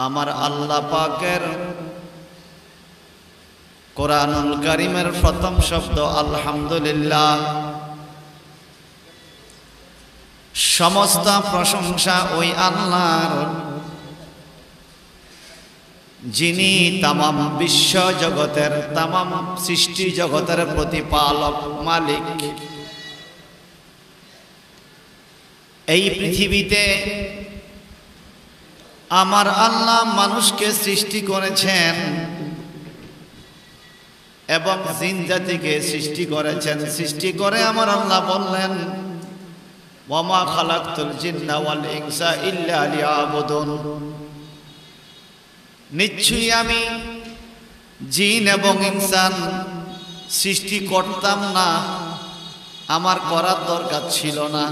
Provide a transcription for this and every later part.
আমার আল্লাহ পাকের কোরআনুল কারীমের প্রথম শব্দ আলহামদুলিল্লাহ। সমস্ত প্রশংসা ওই আল্লাহর, যিনি তামাম বিশ্ব জগতের, তামাম সৃষ্টি জগতের প্রতিপালক, মালিক। এই পৃথিবীতে আমার আল্লাহ মানুষকে সৃষ্টি করেছেন এবং জিন জাতিকে সৃষ্টি করেছেন। সৃষ্টি করে আমার আল্লাহ বললেন, ওয়ামা খালাকতুল জিন্না ওয়াল ইনসা ইল্লা লিয়াবুদুন। নিশ্চয়ই আমি জিন এবং ইনসান সৃষ্টি করতাম না, আমার করার দরকার ছিল না।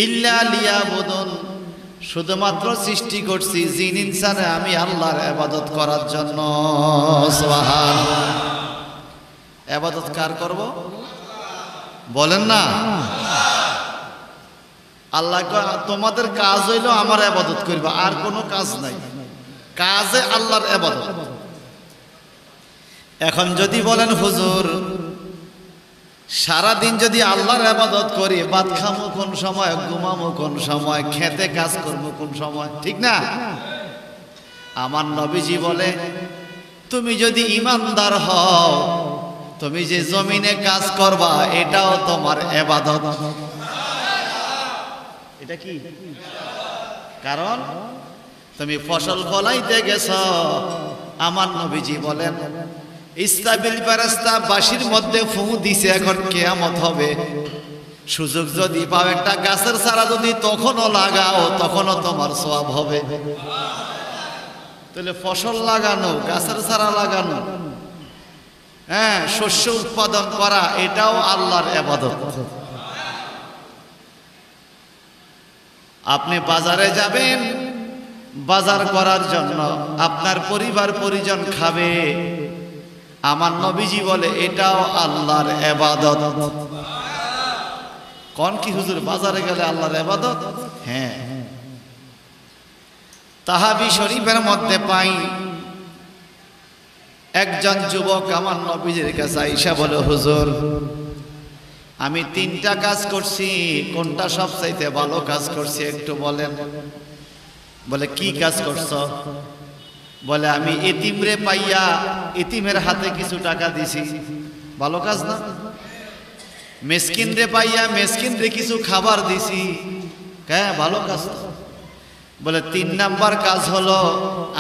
ইল্লা লিয়াবুদুন, শুধুমাত্র সৃষ্টি করছি জিন ইনসানে আমি আল্লাহর ইবাদত করার জন্য। সুবহানাল্লাহ। ইবাদত কার করব বলেন না? আল্লাহ তোমাদের কাজ হইল আমার ইবাদত করবা, আর কোনো কাজ নাই, কাজে আল্লাহর ইবাদত। এখন যদি বলেন হুজুর সারাদিন যদি আল্লাহর ইবাদত করি, ভাত খামো কোন সময়, ঘুমামো কোন সময়, খেতে কাজ করবো কোন সময়, ঠিক না? আমার নবীজি বলে, তুমি যদি ঈমানদার হও, তুমি যে জমিনে কাজ করবা এটাও তোমার ইবাদত। এটা কি? কারণ তুমি ফসল ফলাইতে গেছ। আমার নবীজি বলেন, ইসরাফিল ফেরেশতা বাঁশির মধ্যে ফু দিছে, এখন কিয়ামত হবে। সুযোগ যদি পাও একটা গাছের চারা যদি তখনও লাগাও, তখনও তোমার সওয়াব হবে। তাহলে ফসল লাগানো, গাছের চারা লাগানো, হ্যাঁ, শস্য উৎপাদন করা, এটাও আল্লাহর ইবাদত। আপনি বাজারে যাবেন বাজার করার জন্য, আপনার পরিবার পরিজন খাবে, আমার নবীজি বলে এটাও আল্লাহর ইবাদত। কোন কি হুজুর বাজারে গেলে আল্লাহর ইবাদত? হ্যাঁ। তাহাবি শরীফের মধ্যে পাই একজন যুবক আমার নবীজির কাছে আইসা বলে, হুজুর আমি 3টা কাজ করছি, কোনটা সবচাইতে ভালো কাজ করছি একটু বলেন। বলে কি কাজ করছো? বলে আমি এতিমরে পাইয়া এতিমের হাতে কিছু টাকা দিছি, ভালো কাজ না? মিসকিনরে পাইয়া মিসকিনরে কিছু খাবার দিছি, হ্যাঁ ভালো কাজ। বলে 3 নাম্বার কাজ হলো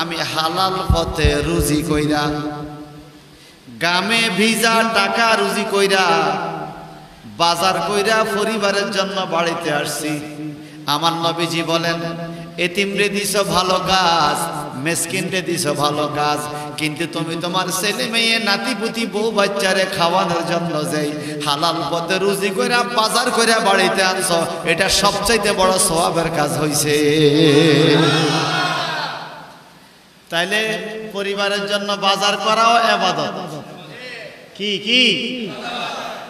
আমি হালাল পথে রুজি কইরা, গামে ভিজা টাকা রুজি কইরা, বাজার কইরা পরিবারের জন্য বাড়িতে আসছি। আমার নবীজি বলেন, এতিমরে দিছো ভালো কাজ, মিসকিনরে দিছো ভালো কাজ, কিন্তু তুমি তোমার ছেলে মেয়ে নাতিপুতি বউ বাচ্চারে খাওয়ানোর জন্য যেই হালাল পথে রুজি কইরা বাজার কইরা বাড়িতে আনছো, এটা সবচাইতে বড় সওয়াবের কাজ হইছে। তাইলে পরিবারের জন্য বাজার করাও ইবাদত। কি কি?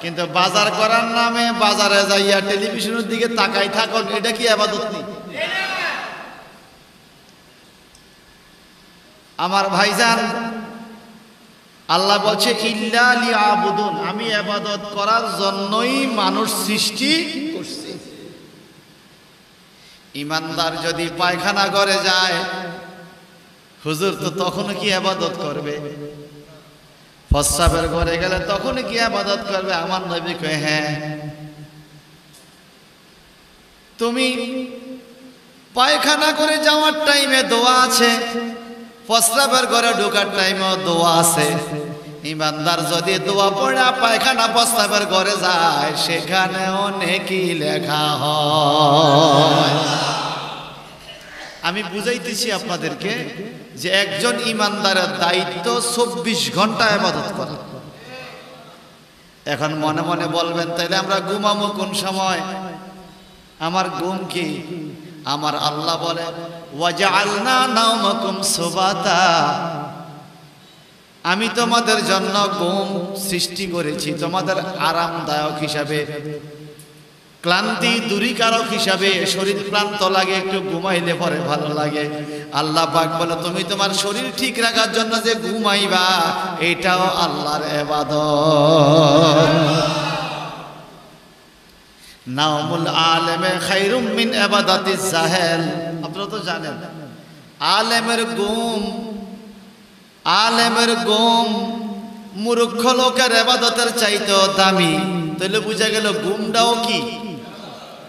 কিন্তু বাজার করার নামে বাজারে যাইয়া টেলিভিশনের দিকে তাকাই থাকুন, এটা কি ইবাদত নেই? আমার ভাইজান, আল্লাহ বলছে ইল্লা লিয়াবুদুন, আমি ইবাদত করার জন্যই মানুষ সৃষ্টি করছি। ইমানদার যদি পায়খানা করে যায়, হুজুর তো তখনও কি ইবাদত করবে? প্রস্রাবের ঘরে গেলে তখনই কি ইবাদত করবে? আমার নবী কয়, হ্যাঁ। তুমি পায়খানা করে যাওয়ার টাইমে দোয়া আছে, প্রস্রাবের ঘরে ঢোকার টাইমেও দোয়া আছে। ইমানদার যদি দোয়া পড়া পায়খানা প্রস্রাবের ঘরে যায়, সেখানেও নেকি লেখা হয়। আমি বুঝাইতেছি আপনাদেরকে যে একজন ইমানদারের দায়িত্ব 24 ঘন্টা ইবাদত করা। এখন মনে মনে বলবেন, তাইলে আমরা ঘুমাবো কোন সময়? আমার ঘুম কি? আমার আল্লাহ বলে, ওয়াজআলনা নাওমাকুম সুবাতা, আমি তোমাদের জন্য ঘুম সৃষ্টি করেছি তোমাদের আরামদায়ক হিসাবে। ক্লান্তি দূরীকারক হিসাবে শরীর ক্লান্ত লাগে, একটু ঘুমাইলে পরে ভালো লাগে। আল্লাহ পাক বলে তুমি তোমার শরীর ঠিক রাখার জন্য যে ঘুমাইবা এটাও আল্লাহর ইবাদত। নাওমুল আলেমে খায়রুম মিন ইবাদাতিজ জাহেল। আপনারা তো জানেন আলেমের ঘুম মূর্খ লোকের ইবাদতের চাইতেও দামি। তাহলে বুঝা গেল ঘুমটাও কি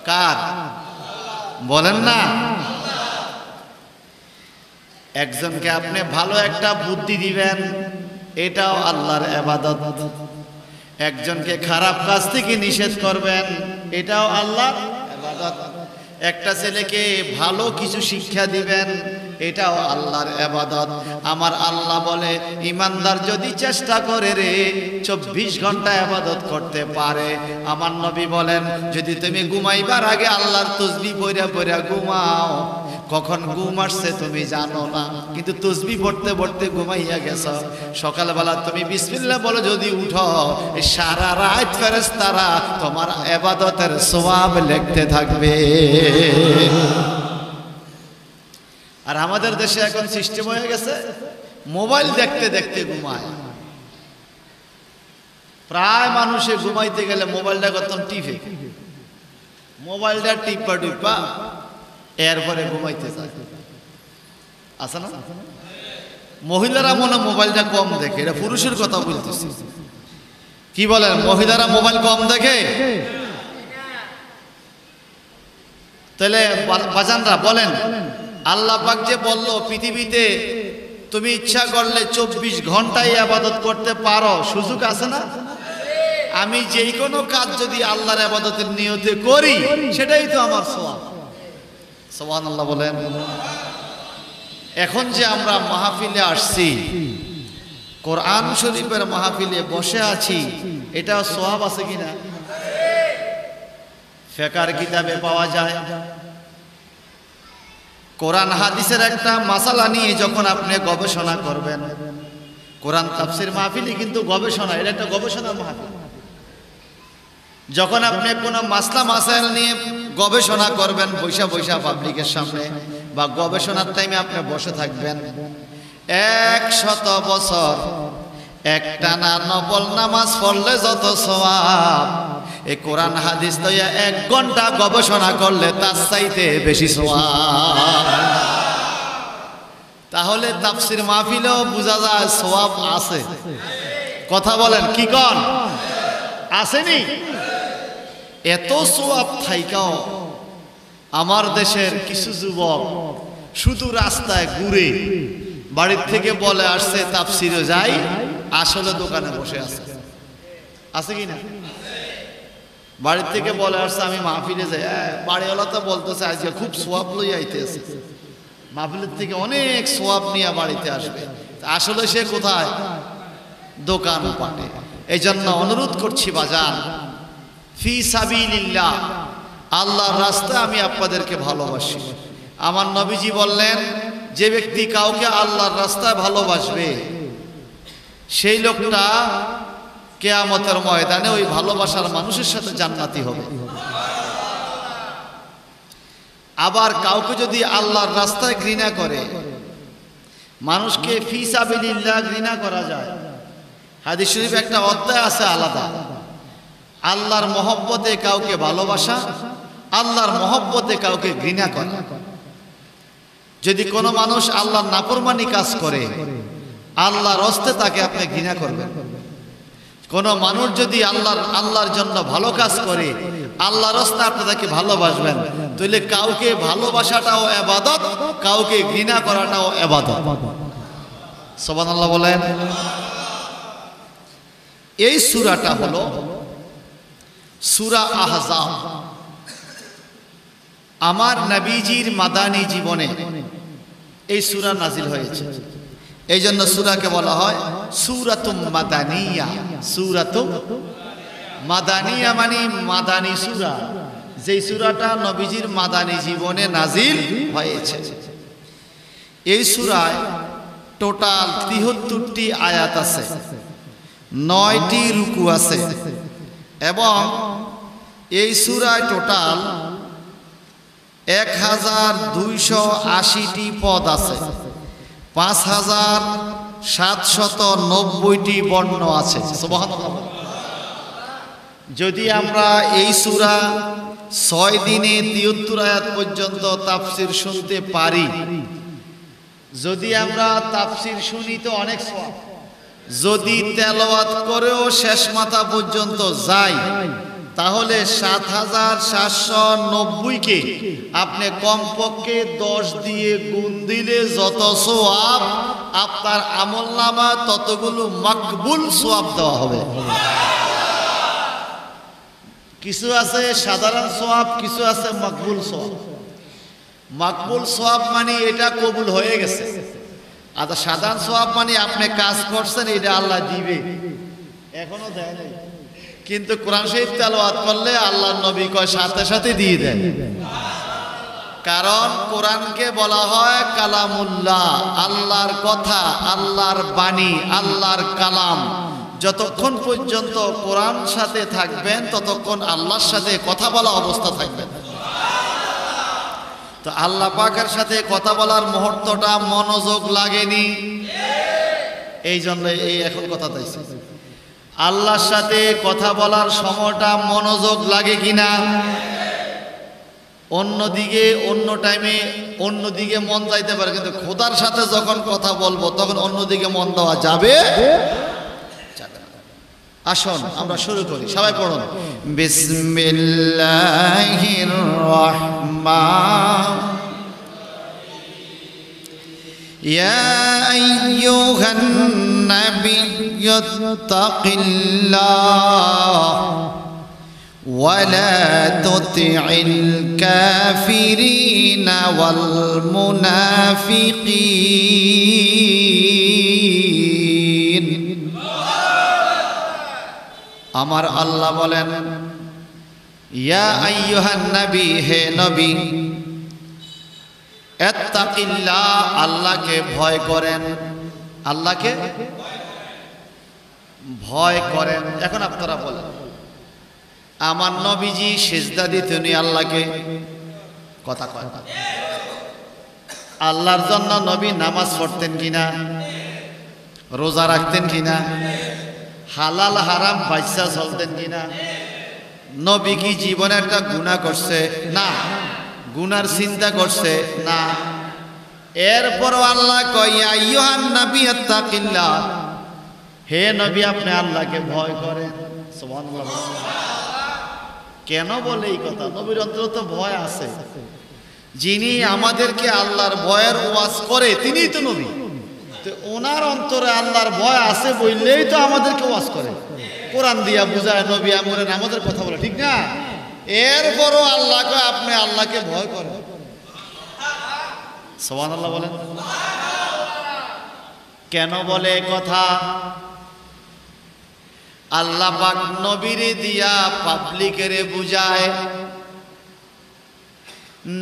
কার? বলেন না। একজনকে আপনি ভালো একটা বুদ্ধি দিবেন এটাও আল্লাহর ইবাদত। একজনকে খারাপ কাজ থেকে নিষেধ করবেন এটাও আল্লাহর ইবাদত। একটা ছেলেকে ভালো কিছু শিক্ষা দিবেন এটাও আল্লাহর ইবাদত। আমার আল্লাহ বলে ইমানদার যদি চেষ্টা করে রে 24 ঘন্টা ইবাদত করতে পারে। আমার নবী বলেন যদি তুমি ঘুমাইবার আগে আল্লাহর তাসবিহ পড়া পড়া ঘুমাও, কখন ঘুম আসছে তুমি জানো না, কিন্তু তাসবিহ পড়তে পড়তে ঘুমাইয়া গেছো। সকালবেলা তুমি বিসমিল্লাহ বলে যদি উঠো, সারা রাত ফেরেশতারা তোমার ইবাদতের সওয়াব লিখতে থাকবে। আর আমাদের দেশে এখন সিস্টেম হয়ে গেছে মোবাইল দেখতে দেখতে ঘুমায়। প্রায় মানুষে ঘুমাইতে গেলে মোবাইলটা কতক্ষণ টিপে, মোবাইলটা টিপা টিপা এরপরে ঘুমাইতে যায়। আছে না? মহিলারা মনে মোবাইলটা কম দেখে, এটা পুরুষের কথা বলতেছি। কি বলেন, মহিলারা মোবাইল কম দেখে? তাহলে বাজানরা বলেন, আল্লাহ পাক যে বললো পৃথিবীতে তুমি ইচ্ছা করলে 24 ঘন্টায় ইবাদত করতে পারো, সুযোগ আছে না? আমি যেই কোনো কাজ যদি আল্লাহর ইবাদতের নিয়তে করি সেটাই তো আমার সওয়াব। সুবহানাল্লাহ বলেন। এখন যে আমরা মাহফিলে আসছি, কোরআন শরীফের মাহফিলে বসে আছি, এটা সওয়াব আছে কিনা? ফিকহের কিতাবে পাওয়া যায়। কোরআন হাদিসের একটা মাসালা নিয়ে যখন আপনি গবেষণা করবেন, কোরআন তাফসীর মাহফিলে কিন্তু গবেষণা, এটা একটা গবেষণার মাহফিল। যখন আপনি কোনো মাসলা মাসাইল নিয়ে গবেষণা করবেন বৈশা বৈশা পাবলিকের সামনে, বা গবেষণার টাইমে আপনি বসে থাকবেন, 100 বছর একটানা নফল নামাজ পড়লে যত সওয়াব, এই কোরআন হাদিস লইয়া 1 ঘন্টা গবেষণা করলে তার চাইতে বেশি সওয়াব। তাহলে তাফসীর মাহফিলেও বোঝা যায় সওয়াব আছে। কথা বলেন, কি কন? আসেনি? এত সওয়াব থাইকাও আমার দেশের কিছু যুবক শুধু রাস্তায় ঘুরে, বাড়ির থেকে বলে আসছে তাফসীরে যাই, আসলে দোকানে বসে আছে। আছে কি না? বাড়ির থেকে বলে আসছে আমি মাহফিলে যাই, বাড়িওয়ালা তো বলতেছে আজকে খুব সওয়াব লই আইতেছে, মাহফিলের থেকে অনেক সওয়াব নিয়ে বাড়িতে আসবে। আসলে সে কোথায়? দোকান পাটে। এই জন্য অনুরোধ করছি বাজান, ফি সাবিলিল্লাহ, আল্লাহর রাস্তায় আমি আপনাদেরকে ভালোবাসি। আমার নবীজি বললেন যে ব্যক্তি কাউকে আল্লাহর রাস্তায় ভালোবাসবে সেই লোকটা কিয়ামতের ময়দানে ওই ভালোবাসার মানুষের সাথে জান্নাতি হবে। আবার কাউকে যদি আল্লাহর রাস্তায় ঘৃণা করে, মানুষকে ফি সাবিলিল্লাহ ঘৃণা করা যায়। হাদিস শরীফ একটা অধ্যায় আছে আলাদা, আল্লাহর মহব্বতে কাউকে ভালোবাসা, আল্লাহর মহব্বতে কাউকে ঘৃণা করা। যদি কোনো মানুষ আল্লাহর নাফরমানি কাজ করে, আল্লাহর রাস্তায় তাকে আপনি ঘৃণা করবেন। কোনো মানুষ যদি আল্লাহর জন্য ভালো কাজ করে, আল্লাহর রাস্তায় আপনি তাকে ভালোবাসবেন। তাহলে কাউকে ভালোবাসাটাও ইবাদত, কাউকে ঘৃণা করাটাও ইবাদত। সুবহানাল্লাহ বলেন। এই সূরাটা হলো সূরা আহজাব। আমার নবীজির মাদানী জীবনে এই সূরা নাজিল হয়েছে। এই জন্য সূরাকে বলা হয় সূরাতুম মাদানিয়া। সূরাতুম মাদানিয়া মানে মাদানী সূরা, যেই সূরাটা নবীজির মাদানী জীবনে নাজিল হয়েছে। এই সূরায় টোটাল 73টি আয়াত আছে, 9টি রুকু আছে এবং এই সূরায় টোটাল 1280টি পদ আছে, 5790টি বর্ণ আছে। সুবহানাল্লাহ। যদি আমরা এই সূরা 6 দিনে 73 আয়াত পর্যন্ত তাফসীর শুনতে পারি, যদি আমরা তাফসীর শুনি তো অনেক সওয়াব, যদি তেলাওয়াত করেও শেষ মাথা পর্যন্ত যাই তাহলে 7790কে আপনি কমপক্ষে 10 দিয়ে গুণ দিলে যত সওয়াব, আপনার আমলনামা ততগুলো মাকবুল সওয়াব দেওয়া হবে। কিছু আছে সাধারণ সওয়াব, কিছু আছে মাকবুল সওয়াব। মাকবুল সওয়াব মানে এটা কবুল হয়ে গেছে, আর সাধারণ সওয়াব মানে আপনি কাজ করছেন এটা আল্লাহ দিবে, এখনো দেয় নাই, কিন্তু কোরআন শরীফ তেলাওয়াত করলে আল্লাহর নবী কয় সাথে সাথে দিয়ে দেন। কারণ কোরআনকে বলা হয় কালামুল্লাহ, আল্লাহর কথা, আল্লাহর বাণী, আল্লাহর কালাম। যতক্ষণ পর্যন্ত কোরআন সাথে থাকবেন ততক্ষণ আল্লাহর সাথে কথা বলা অবস্থা থাকবেন। তো আল্লাহ পাকের সাথে কথা বলার মুহূর্তটা মনোযোগ লাগেনি, এই জন্য এই এখন কথা দিয়েছে। আল্লাহর সাথে কথা বলার সময়টা মনোযোগ লাগে কিনা? অন্যদিকে অন্য টাইমে অন্যদিকে মন যাইতে পারে, কিন্তু খোদার সাথে যখন কথা বলবো তখন অন্যদিকে মন দেওয়া যাবে। আসুন আমরা শুরু করি, সবাই পড়ুন। বিসমিল্লাহির রহমান ইয়া আইয়ুহান নাবিয়্যুত্তাকিল্লাহ ওয়া লা তুতি'ল কাফিরিনা ওয়াল মুনাফিকিন। আমার আল্লাহ বলেন, ইয়া আইয়ুহান নবী, হে নবী, ইত্তাকিল্লাহ, আল্লাহকে ভয় করেন, আল্লাহকে ভয় করেন। এখন আপনারা বলেন, আমার নবীজি সিজদা দিতেন আল্লাহকে, কথা কয়, আল্লাহর জন্য নবী নামাজ পড়তেন কিনা, রোজা রাখতেন কিনা, হালাল হারাম বাইসা চলতেন কিনা? নবী কি জীবনে একটা গুনাহ করছে? না। গুনার চিন্তা করছে? না। এরপরও আল্লাহ কয় ইয়া আইয়ুহান নবী ইত্তাকিল্লাহ, হে নবী আপনি আল্লাহকে ভয় করেন। সুবহানাল্লাহ। কেন বলে এই কথা? নবীর অন্তরে তো ভয় আছে। যিনি আমাদেরকে আল্লাহর ভয়ের ওয়াজ করে তিনিই তো নবী। তো ওনার অন্তরে আল্লাহর ভয় আছে বললেই তো আমাদেরকে ওয়াজ করে, কোরআন দিয়া বুঝায়, নবী আমরেন আমাদের কথা বলে, ঠিক না? এরপরও আল্লাহ কয় আপনি আল্লাহকে ভয় করেন। সুবহানাল্লাহ বলেন। কেন বলে কথা? আল্লাহ পাক নবীরে দিয়া পাবলিকেরে বুঝায়,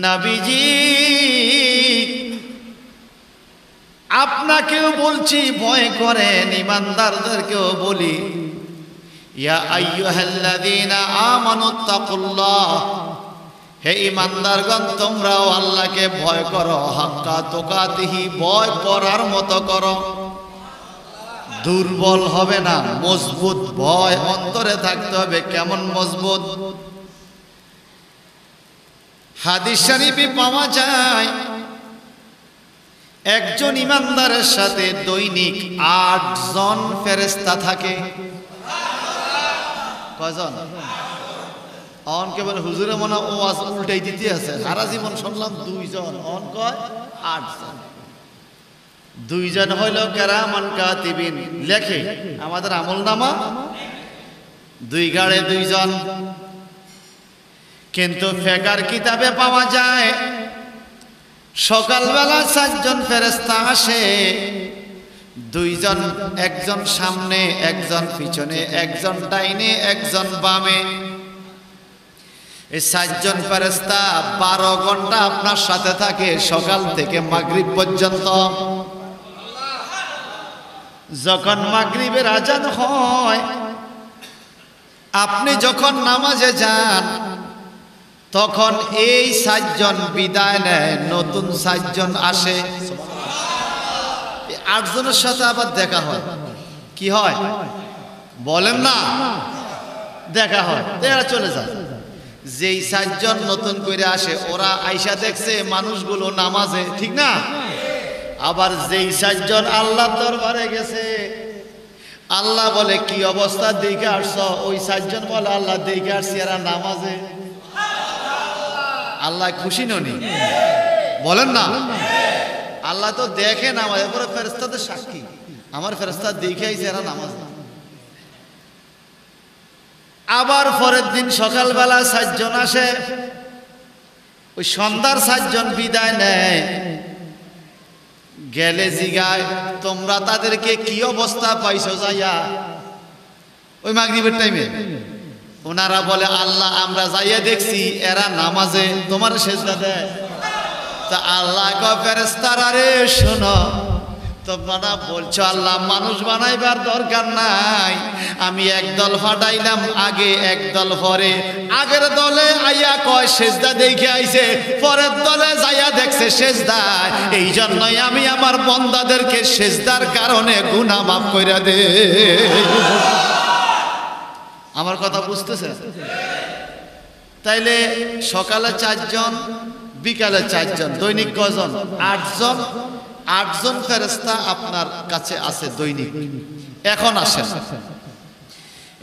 নবীজি আপনাকেও বলছি ভয় করেন, ইমানদারদেরকেও বলি, ইয়া আইয়ুহাল্লাযীনা আমানুত্তাকুল্লাহ, হে ইমানদারগণ তোমরাও আল্লাহকে ভয় করো, হাক্কা তুকাতিহি, ভয় করার মতো করো। দুর্বল হবে না, মজবুত ভয় অন্তরে থাকতে হবে। কেমন মজবুত? হাদিস শরীফে পাওয়া যায় একজন ইমানদারের সাথে দৈনিক 8 জন ফেরেশতা থাকে। কয়জন? অন কেবল হুজুরে মনে ওয়াজ উল্টাই দিতে আছে, সারা জীবন শুনলাম 2 জন, অন কয় 8 জন। 2 জন হইল কিরামান কাতিবিন, লেখে আমাদের আমলনামা। 2 গাড়ে 2 জন। কিন্তু ফিকর কিতাবে পাওয়া যায় সকালবেলা 4 জন ফেরেশতা আসে, 2 জন, একজন সামনে, একজন পিছনে, একজন ডাইনে, একজন বামে। এই 4 জন ফেরেশতা 12 ঘন্টা আপনার সাথে থাকে, সকাল থেকে মাগরিব পর্যন্ত। যখন মাগরিবের আজান হয় আপনি যখন নামাজে যান তখন এই 7 জন বিদায় নেয়, নতুন 7 জন আসে। 8 জনের সাথে আবার দেখা হয়। কি হয় বলেন না? দেখা হয়, এরা চলে যায়। যেই 7 জন নতুন করে আসে ওরা আইসা দেখছে মানুষগুলো নামাজে, ঠিক না? আবার যেই 7 জন আল্লাহর দরবারে গেছে, আল্লাহ বলে কি অবস্থা দেখে আসছো? ওই 7 জন বলে আল্লাহ দেখে আসছি এরা নামাজে। আল্লাহ খুশি ননি? বলেন না? আল্লাহ তো দেখে নামাজ, এরপরে ফেরেশতাদের সাক্ষী, আমার ফেরেশতা দেখে আইছে এরা নামাজ। আবার পরের দিন সকালবেলা 7 জন আসে, ওই সন্ধ্যার 7 জন বিদায় নেয়। গেলে জিগায় তোমরা তাদেরকে কি অবস্থা পাইছো যাইয়া? ওই মাগরিবের টাইমে ওনারা বলে আল্লাহ আমরা যাইয়া দেখছি এরা নামাজে, তোমার সেজদা দেয়। তা আল্লাহ কয় ফেরেশতারা রে শোনো, তোমরা বলছো আল্লাহ মানুষ বানাইবার দরকার নাই, আমি একদল ফাটাইলাম আগে একদল পরে। আগের দলে আইয়া কয় সেজদা দেখে আইছে, পরের দলে যাইয়া দেখছে সেজদা। এই জন্যই আমি আমার বান্দাদেরকে সেজদার কারণে গুনাহ মাফ কইরা দে। আমার কথা বুঝতেছে? তাইলে সকালে 4 জন, বিকালে 4 জন, দৈনিক কজন? 8 জন। 8 জন ফেরেশতা আপনার কাছে আছে দৈনিক। এখন আসেন,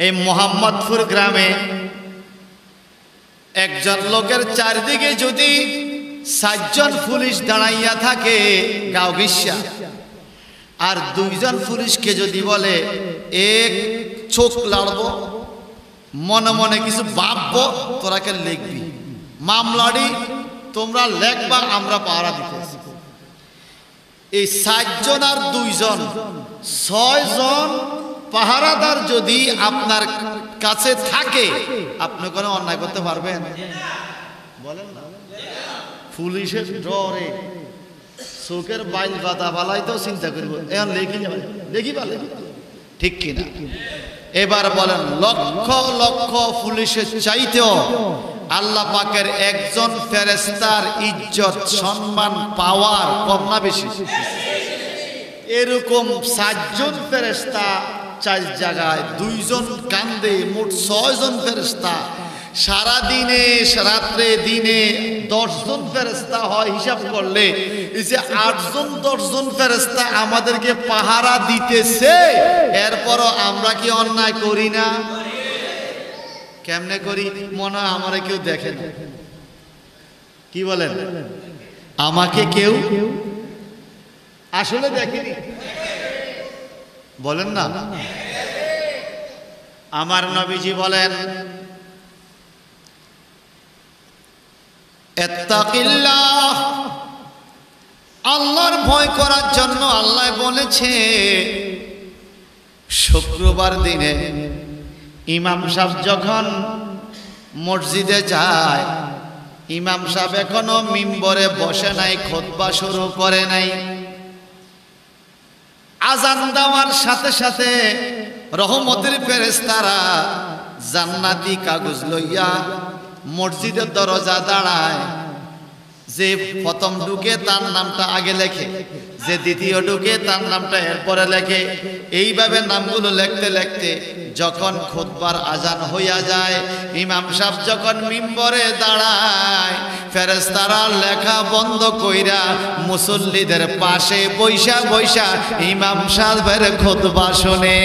এই মোহাম্মদপুর গ্রামে একজন লোকের চারদিকে যদি 7 জন পুলিশ দাঁড়াইয়া থাকে গাও গিসা, আর 2 জন পুলিশকে যদি বলে এক চোখ লাড়বো, মনে মনে কিছু ভাববো, তোরাকে লিখবি মামলাটি, তোমরা লেখবা, আমরা পাহারা দিতেছি। এই 7 জন আর 2 জন 6 জন পাহারাদার যদি আপনার কাছে থাকে, আপনি কোনো অন্যায় করতে পারবেন? বলেন না? পুলিশের ডরে চোখের বাইল বাতা বালাইতেও চিন্তা করব, এখন লেখি পালে, ঠিক কিনা? এবার বলেন, লক্ষ লক্ষ পুলিশের চাইতেও আল্লাহ পাকের একজন ফেরেশতার ইজ্জত সম্মান পাওয়ার কম না বেশি? এরকম 7 জন ফেরেশতা 4 জায়গায়, 2 জন কান্দে, মোট 6 জন ফেরেশতা। সারা দিনে রাত্রে দিনে 10 জন ফেরেশতা হয়, হিসাব করলে এই যে 8 জন 10 জন ফেরেশতা আমাদেরকে পাহারা দিতেছে, এরপরও আমরা কি অন্যায় করি না? কেমনে করি? মনে হয় আমারে কেউ দেখে না। কি বলেন? আমাকে কেউ আসলে দেখেনি, বলেন না? আমার নবীজি বলেন, ইত্তাকিল্লাহ, আল্লাহর ভয় করার জন্য আল্লাহ বলেছে শুক্রবার দিনে ইমাম সাহেব যখন মসজিদে যায়, ইমাম সাহেব এখনো মিম্বরে বসে নাই, খুতবা শুরু করে নাই। আজান দেওয়ার সাথে সাথে রহমতের ফেরেশতারা জান্নাতি কাগজ লইয়া মসজিদের দরজা দাঁড়ায়। যে প্রথম ঢুকে তার নামটা আগে লেখে, যে দ্বিতীয় ঢুকে তার নামটা এরপরে লেখে। এইভাবে নামগুলো লিখতে লিখতে যখন খুতবার আজান হইয়া যায়, ইমাম সাহেব যখন মিম্বরে দাঁড়ায়, ফেরেশতারা লেখা বন্ধ কইরা মুসল্লিদের পাশে বৈশা বৈশা ইমাম সাহেবের খুতবা শুনে।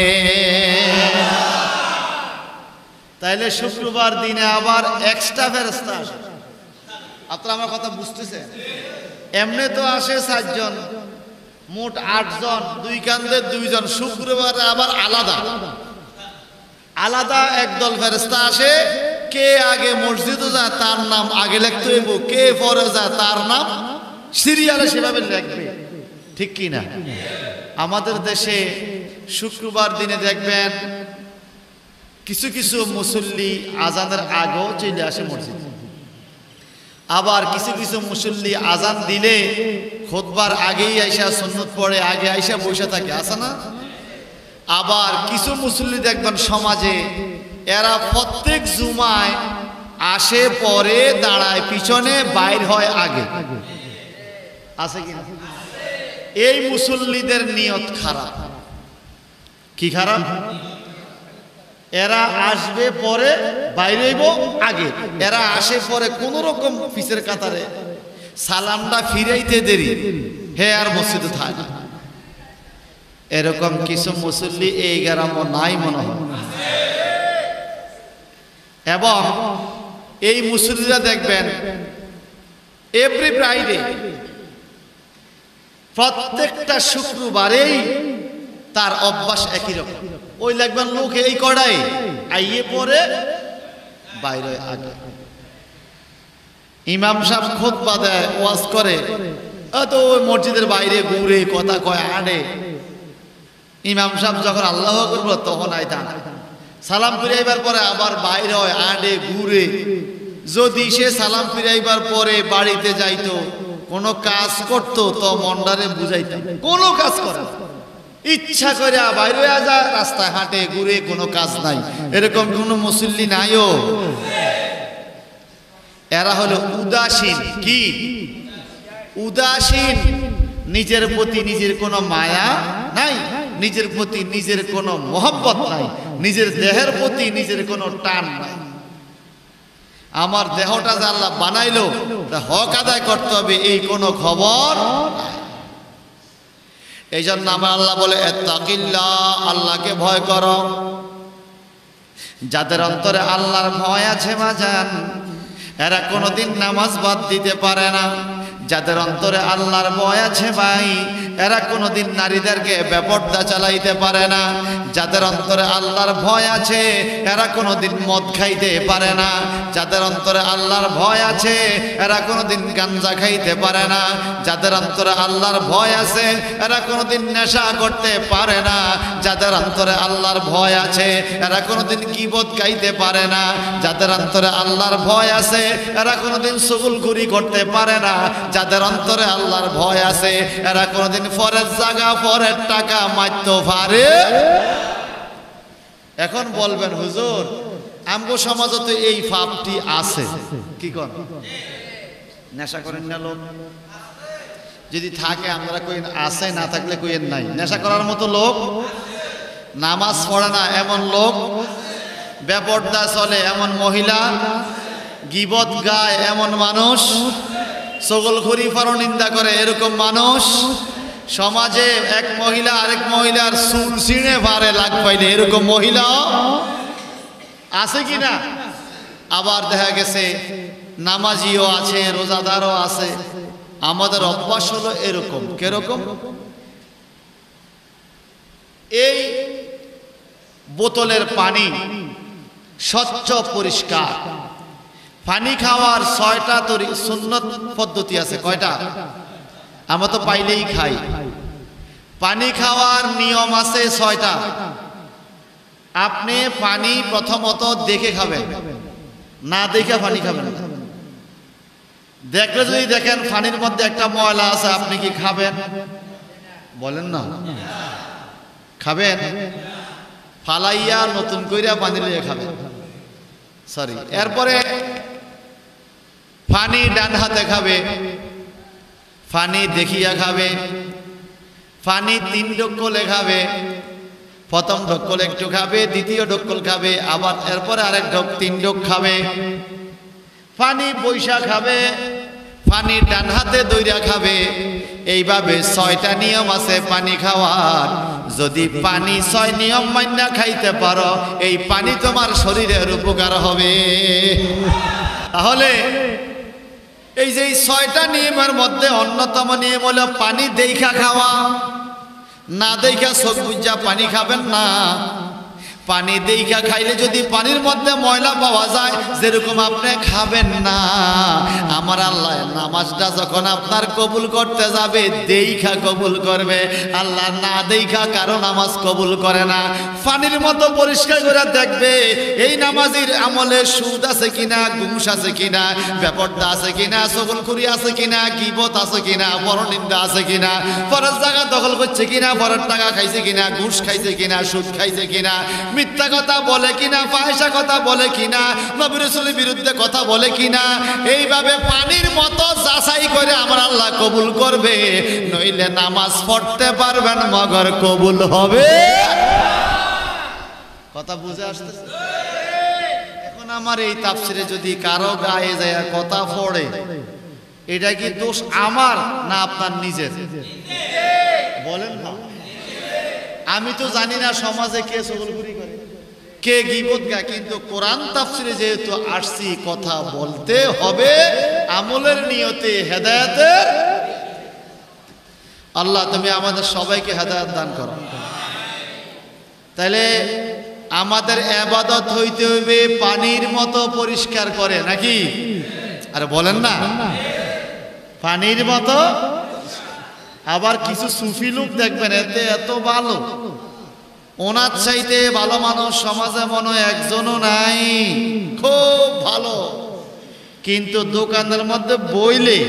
তাইলে শুক্রবার দিনে আবার এক্সট্রা ফেরেশতা আসে। আপনারা আমার কথা বুঝতেছেন? এমনি তো আসে 7 জন, মোট 8 জন, 2 কান্দে 2 জন। শুক্রবারে আবার আলাদা আলাদা একদল ফেরেশতা আসে। কে আগে মসজিদে যায় তার নাম আগে লিখতে হইব, কে পরে যায় তার নাম সিরিয়ালে সেভাবে লিখবে, ঠিক কি না? আমাদের দেশে শুক্রবার দিনে দেখবেন কিছু কিছু মুসল্লি আজানের আগেও চলে আসে মসজিদে, আবার কিছু কিছু মুসল্লি আজান দিলে খুতবার আগেই আইসা সুন্নত পড়ে, আগে আইসা বসে থাকে, আছে না? আবার কিছু মুসল্লি দেখবেন সমাজে এরা প্রত্যেক জুমায় আসে পরে দাঁড়ায় পিছনে, বাইর হয় আগে। আছে কি? এই মুসল্লিদের নিয়ত খারাপ। কি খারাপ? এরা আসবে পরে, বাইরে হইব আগে। এরা আসে পরে কোন রকম পিছের কাতারে, সালামটা ফিরাইতে দেরি, হে আর মসজিদে থাকে। এরকম কিছু মুসল্লি এই গ্রাম নাই মনে হয়। এবং এই মুসল্লিরা দেখবেন এভরি ফ্রাইডে, প্রত্যেকটা শুক্রবারেই তার অভ্যাস একই রকম। ওই লাগবেন লোক এই কড়াই আইয়ে পরে বাইরে আগে। ইমাম সাহেব খুতবা দেয়, ওয়াজ করে, তো ওই মসজিদের বাইরে ঘুরে কথা কয়, আড়ে। ইমাম সাহেব যখন আল্লাহ করবো তখন আয় দাঁড়ায়, সালাম ফিরাইবার পরে আবার বাইরে হয়, আড়ে ঘুরে। যদি সে সালাম ফিরাইবার পরে বাড়িতে যাইতো, কোনো কাজ করতো, তো মন্ডারে বুঝাইতো কোনো কাজ করে, ইচ্ছা করে বাইরে যায়, রাস্তায় হাঁটে ঘুরে, কোনো কাজ নাই। এরকম কোনো মুসল্লি নাইও। এরা হলো উদাসীন। কি উদাসীন? নিজের প্রতি নিজের কোনো মায়া নাই, নিজের প্রতি নিজের কোনো মহব্বত নাই, নিজের দেহের প্রতি নিজের কোনো টান নাই। আমার দেহটা যে আল্লাহ বানাইলো, হক আদায় করতে হবে, এই কোনো খবর নাই। এই জন্য আমার আল্লাহ বলে, ইত্তাকিল্লাহ, আল্লাহকে ভয় করো। যাদের অন্তরে আল্লাহর ভয় আছে বাজান, এরা কোনোদিন নামাজ বাদ দিতে পারে না। যাদের অন্তরে আল্লাহর ভয় আছে ভাই, এরা কোনোদিন নারীদেরকে বেপরদা চালাইতে পারে না। যাদের অন্তরে আল্লাহর ভয় আছে, এরা কোনোদিন মদ খাইতে পারে না। যাদের অন্তরে আল্লাহর ভয় আছে, এরা কোনোদিন গাঞ্জা খাইতে পারে না। যাদের অন্তরে আল্লাহর ভয় আছে, এরা কোনোদিন নেশা করতে পারে না। যাদের অন্তরে আল্লাহর ভয় আছে, এরা কোনোদিন গীবত গাইতে পারে না। যাদের অন্তরে আল্লাহর ভয় আছে, এরা কোনোদিন চুগলখুরি করতে পারে না। যাদের অন্তরে আল্লাহর ভয় আছে, এরা কোনোদিন পরের জায়গা পরের টাকা মারতে পারে। এখন বলবেন হুজুর, আমগো সমাজে তো এই পাপটি আছে, কি কর? নেশা করেন না লোক? যদি থাকে আমরা কইন আছে, না থাকলে কইেন নাই। নেশা করার মতো লোক, নামাজ পড়ে না এমন লোক, বেপরদা চলে এমন মহিলা, গীবত গায় এমন মানুষ, চগলখুরি পরনিন্দা করে এরকম মানুষ, সমাজে এক মহিলা আরেক মহিলার চুল ছিঁড়ে পারে লাগ পাইলে এরকম মহিলা আছে কিনা? আবার দেখা গেছে নামাজিও আছে, রোজাদারও আছে। আমাদের অভ্যাস হলো এরকম। কিরকম? এই বোতলের পানি স্বচ্ছ পরিষ্কার, পানি খাওয়ার 6টা সুন্নত পদ্ধতি আছে। কয়টা? আমরা তো পাইলেই খাই। পানি খাওয়ার নিয়ম আছে 6টা। আপনি পানি প্রথমত দেখে খাবেন, না দেখে পানি খাবেন না। দেখলে যদি দেখেন পানির মধ্যে একটা ময়লা আছে, আপনি কি খাবেন? বলেন না। খাবেন? ফালাইয়া নতুন কইরা পানি লিয়ে খাবেন। সরি। এরপরে পানি ডান হাতে খাবে, পানি দেখিয়া খাবে, পানি 3 ঢোকলে খাবে। প্রথম ঢোকল একটু খাবে, দ্বিতীয় ঢোকল খাবে, আবার এরপরে আরেক ঢোক, 3 ঢোক খাবে। পানি বৈশা খাবে, পানি ডান হাতে দইরা খাবে। এইভাবে 6টা নিয়ম আছে পানি খাওয়ার। যদি পানি 6 নিয়ম মাইনা খাইতে পারো, এই পানি তোমার শরীরের উপকার হবে। তাহলে এই যে 6টা নিয়মের মধ্যে অন্যতম নিয়ম হলো পানি দেখা খাওয়া। না দেখা চোখ বুঝা পানি খাবেন না। পানি দেখা খাইলে যদি পানির মধ্যে ময়লা পাওয়া যায়, যেরকম আপনি খাবেন না। আমার আল্লাহ নামাজটা যখন আপনার কবুল করতে যাবে, দেখা কবুল করবে। আল্লাহ না দেখা কারো নামাজ কবুল করে না। পানির মতো পরিষ্কার করে দেখবে এই নামাজির আমলে সুদ আছে কিনা, ঘুষ আছে কিনা, বেপরদা আছে কিনা, চগলখুরি আছে কিনা, গীবত আছে কিনা, পরনিন্দা আছে কিনা, পরের জায়গা দখল করছে কিনা, পরের টাকা খাইছে কিনা, ঘুষ খাইছে কিনা, সুদ খাইছে কিনা, মিথ্যা কথা বলে কিনা, ফাহিশা কথা বলে কিনা, নবী রাসূলের বিরুদ্ধে কথা বলে কিনা, এইভাবে পানির মতো যাচাই করে আমার আল্লাহ কবুল করবে। নইলে নামাজ পড়তে পারবেন মগর কবুল হবে। কথা বুঝে আসতেছে? এখন আমার এই তাফসিরে যদি কারো গায়ে যায় কথা পড়ে, এটা কি দোষ আমার না আপনার নিজের? বলেন না। আমি তো জানি না সমাজে কে চগলখুরি করে, কে গীবত গায়, কিন্তু কোরআন তাফসিরে যেহেতু আসছি কথা বলতে হবে আমলের নিয়তে, হেদায়েতের। আল্লাহ তুমি আমাদের সবাইকে হেদায়েত দান করো। তাহলে আমাদের ইবাদত হইতে হইবে পানির মতো পরিষ্কার করে, নাকি? আরে বলেন না, পানির মতো। আবার কিছু সুফি লোক দেখবেন এতে এত ভালো, ওনার চাইতে ভালো মানুষ সমাজে মনে হয় একজনও নাই, খুব ভালো, কিন্তু দোকানের মধ্যে বইলে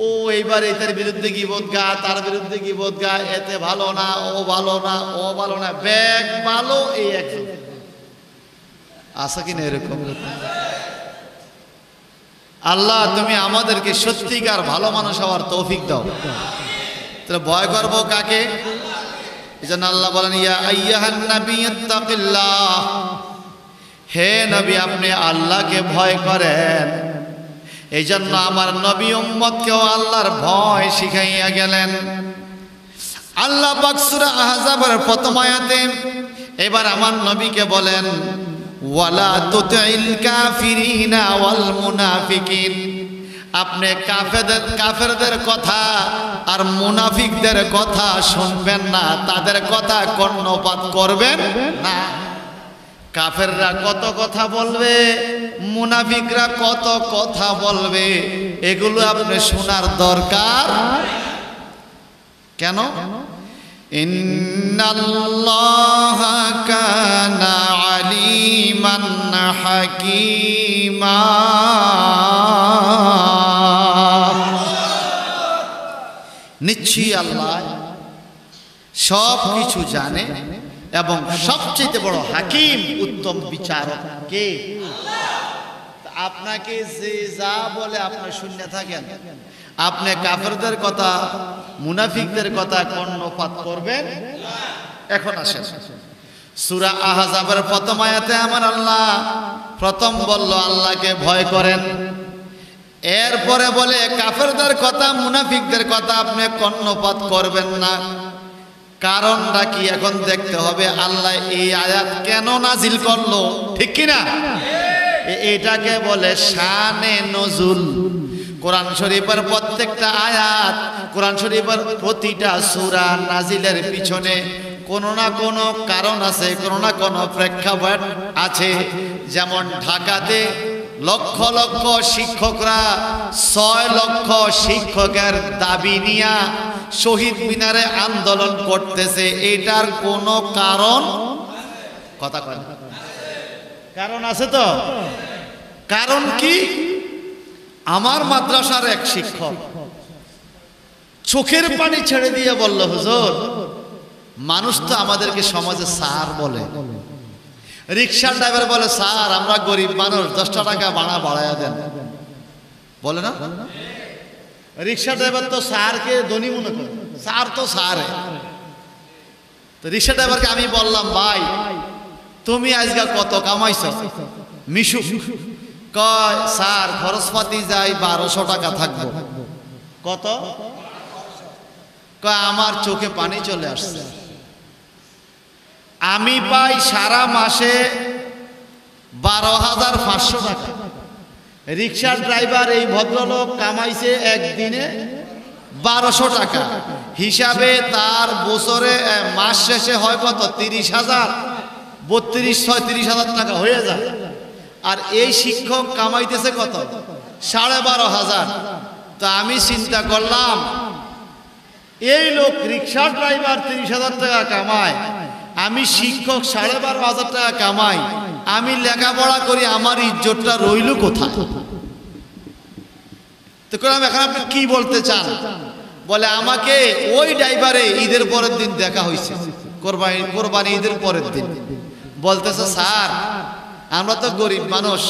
ও এইবার এটার বিরুদ্ধে গীবত গা, তার বিরুদ্ধে গীবত গা, এতে ভালো না, ও ভালো না, ও ভালো না, ব্যাগ ভালো, এই একজন আছে কিনা এরকম? আল্লাহ তুমি আমাদেরকে সত্যিকার ভালো মানুষ হওয়ার তৌফিক দাও। তাহলে ভয় করবো কাকে? এজন্য আল্লাহ বলেন, ইয়া আইয়ুহান নবী ইত্তাকিল্লাহ, হে নবী আপনি আল্লাহকে ভয় করেন। এই জন্য আমার নবী উম্মতকেও আল্লাহর ভয় শিখাইয়া গেলেন। আল্লাহ পাক সূরা আহজাবের প্রথম আয়াতে এবার আমার নবীকে বলেন, ওয়ালা তুতিল কাফিরিনা ওয়াল মুনাফিকিন, আপনি কাফেরদের কথা আর মুনাফিকদের কথা শুনবেন না, তাদের কথা কর্ণপাত করবেন না। কাফেররা কত কথা বলবে, মুনাফিকরা কত কথা বলবে, এগুলো আপনি শোনার দরকার কেন? ইন্নাল্লাহা কানা আলিমান হাকীমা, নিশ্চয়ই আল্লাহ সব কিছু জানে এবং সবচেয়ে বড় হাকিম, উত্তম বিচারক কে? আপনাকে যে যা বলে আপনি শুনে থাকেন, আপনি কাফেরদের কথা মুনাফিকদের কথা কর্ণপাত করবেন। এখন আসেন সূরা আহজাবের প্রথম আয়াতে আমার আল্লাহ প্রথম বলল আল্লাহকে ভয় করেন, এরপরে বলে কাফেরদের কথা মুনাফিকদের কথা আপনি কর্ণপাত করবেন না। কারণটা কি এখন দেখতে হবে, আল্লাহ এই আয়াত কেন নাজিল করলো, ঠিক কিনা? এটাকে বলে শানে নজুল। কোরআন শরীফের প্রত্যেকটা আয়াত, কোরআন শরীফের প্রতিটা সূরা নাজিলের পিছনে কোনো না কোনো কারণ আছে, কোনো না কোনো প্রেক্ষাপট আছে। যেমন ঢাকাতে লক্ষ লক্ষ শিক্ষকরা 6 লক্ষ শিক্ষকের দাবি নিয়ে শহীদ মিনারে আন্দোলন করতেছে, এটার কোনো কারণ, কথা কয় না, কারণ আছে তো? কারণ কি? আমার মাদ্রাসার এক শিক্ষক চোখের পানি ছেড়ে দিয়ে বলল, হুজুর মানুষ তো আমাদেরকে সমাজে স্যার বলে, রিক্সার ড্রাইভার বলে স্যার আমরা গরিব মানুষ 10 টাকা ভাড়া বাড়াইয়া দেন, বলে না? রিক্সা ড্রাইভার তো স্যারকে ধনী মনে করে, স্যার তো স্যার। তো রিক্সা ড্রাইভারকে আমি বললাম, ভাই তুমি আজকে কত কামাইছো? মিশু কয় স্যার খরচপাতি যাই 1200 টাকা থাকবো। কত? কয় আমার চোখে পানি চলে আসছে। আমি পাই সারা মাসে 12,500 টাকা। রিক্সার ড্রাইভার এই ভদ্রলোক কামাইছে একদিনে 1200 টাকা, হিসাবে তার বছরে মাস শেষে হয় কত? 30,000, 32-36,000 টাকা হয়ে যায়। আর এই শিক্ষক কামাইতেছে কত? 12,500। তো আমি চিন্তা করলাম, এই লোক রিক্সার ড্রাইভার 30,000 টাকা কামায়, আমি শিক্ষক 12,500 টাকা কামাই, আমি লেখাপড়া করি, আমার ইজ্জতটা রইল কোথায়? তো এখন আপনি কি বলতে চান? বলে আমাকে ওই ড্রাইভারে ঈদের পরের দিন দেখা হয়েছে, কোরবানি ঈদের পরের দিন বলতেছে স্যার আমরা তো গরিব মানুষ,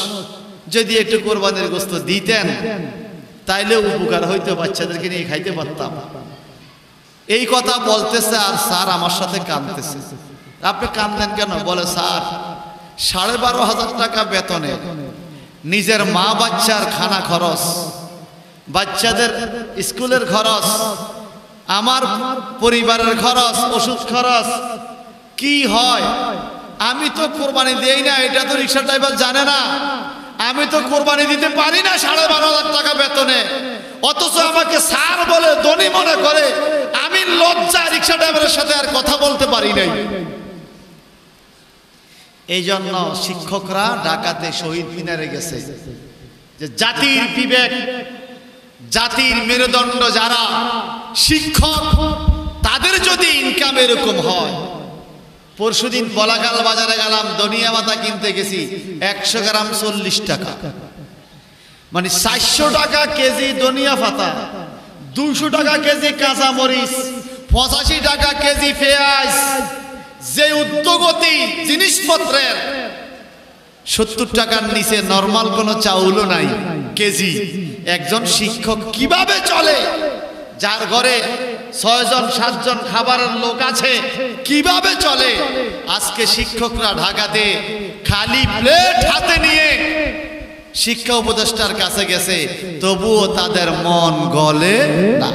যদি একটু কোরবানির গোশত দিতেন তাইলে উপকার হইতো, বাচ্চাদেরকে নিয়ে খাইতে পারতাম। এই কথা বলতেছে আর স্যার আমার সাথে কাঁদতেছে। আপনি কাঁদেন কেন? বলে স্যার 12,500 টাকা বেতনে নিজের মা বাচ্চার খানা খরচ, বাচ্চাদের স্কুলের খরচ, আমার পরিবারের খরচ, ওষুধ খরচ কি হয়? আমি তো কোরবানি দেই না, এটা তো রিক্সা ড্রাইভার জানে না। আমি তো কোরবানি দিতে পারি না 12,500 টাকা বেতনে, অথচ আমাকে স্যার বলে ধনী মনে করে। আমি লজ্জায় রিক্সা ড্রাইভারের সাথে আর কথা বলতে পারি নাই। এই জন্য শিক্ষকরা ঢাকাতে শহীদ মিনারে গেছে যে জাতির বিবেক, জাতির মেরুদণ্ড যারা শিক্ষক, তাদের যদি ইনকাম এরকম হয়। পরশুদিন বলাকাল বাজারে গেলাম, ধনিয়া পাতা কিনতে গেছি, 100 গ্রাম 40 টাকা, মানে 400 টাকা কেজি ধনিয়া পাতা, 200 টাকা কেজি কাঁচা মরিচ, 85 টাকা কেজি পেঁয়াজ। যে উদ্যোগতি জিনিসপত্রের 70 টাকার নিচে নরমাল কোনো চাউলও নাই কেজি। একজন শিক্ষক কিভাবে চলে? যার ঘরে 6 জন 7 জন খাবারের লোক আছে, কিভাবে চলে? আজকে শিক্ষকরা ঢাকাতে খালি প্লেট হাতে নিয়ে শিক্ষা উপদেষ্টার কাছে গেছে, তবুও তাদের মন গলে না।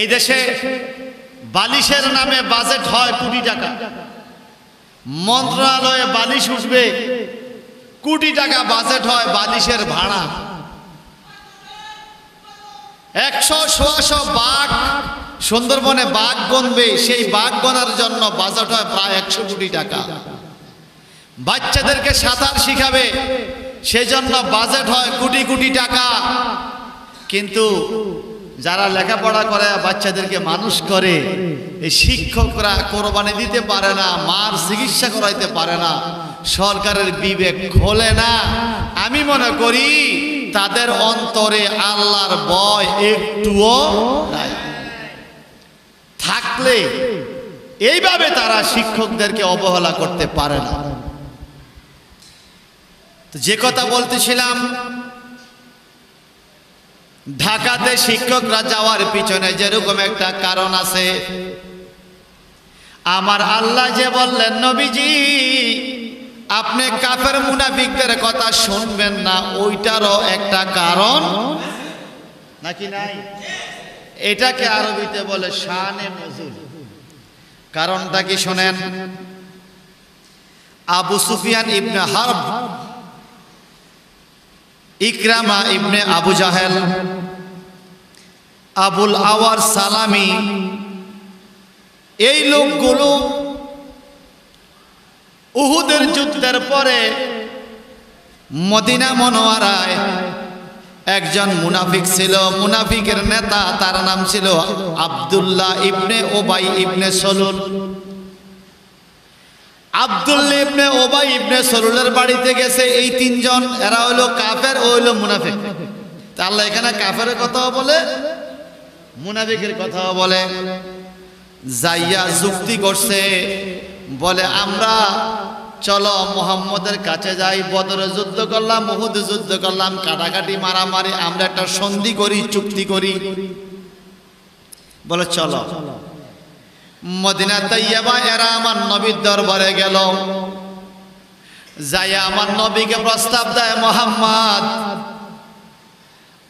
এই দেশে বালিশের নামে বাজেট হয় কোটি টাকা, মন্ত্রণালয়ে বালিশ উঠবে, কোটি টাকা বাজেট হয় বালিশের ভাড়া। 100 বাঘ সুন্দরবনে বাঘ গণবে, সেই বাঘ গণার জন্য বাজেট হয় প্রায় 100 কোটি টাকা। বাচ্চাদেরকে সাঁতার শিখাবে, সেজন্য বাজেট হয় কোটি কোটি টাকা। কিন্তু যারা লেখাপড়া করে বাচ্চাদেরকে মানুষ করে, এই শিক্ষকরা কোরবানি দিতে পারে না, মার চিকিৎসা করাইতে পারে না, সরকারের বিবেক খোলে না। আমি মনে করি তাদের অন্তরে আল্লাহর ভয় একটুও নাই। থাকলে এইভাবে তারা শিক্ষকদেরকে অবহেলা করতে পারে না। যে কথা বলতেছিলাম, ঢাকাতে শিক্ষকরা যাওয়ার পিছনে যেরকম একটা কারণ আছে। আমার আল্লাহ যে বললেন, নবীজি আপনি কাফের মুনাফিকদের কথা শুনবেন না, ওইটারও একটা কারণ নাকি নাই? এটাকে আরবিতে বলে শানে নুজুল। কারণটা কি শোনেন। আবু সুফিয়ান ইবনে হারব, ইকরামা ইবনে আবু জাহেল, আবুল আওয়ার সালামি, এই লোকগুলো উহুদের যুদ্ধের পরে মদিনা মনোয়ারায় একজন মুনাফিক ছিল। মুনাফিকের নেতা, তার নাম ছিল আব্দুল্লাহ ইবনে ওবাই ইবনে সলুল। আব্দুল্লাহ ইবনে ওবাই ইবনে সলুলের বাড়িতে গেছে এই 3 জন। এরা হইল কাফের, ও হইল মুনাফিক। তা আল্লাহ এখানে কাফের কথাও বলে, মুনাফিকের কথাও বলে। যাইয়া যুক্তি করছে, বলে আমরা চলো মুহাম্মদের কাছে যাই, বদরে যুদ্ধ করলাম, উহুদে যুদ্ধ করলাম, কাটাকাটি মারামারি, আমরা একটা সন্ধি করি, চুক্তি করি। বলে চলো। মদিনা তাইয়্যিবা এরা আমার নবীর দরবারে গেল, যাইয়া আমার নবীকে প্রস্তাব দেয়, মুহাম্মদ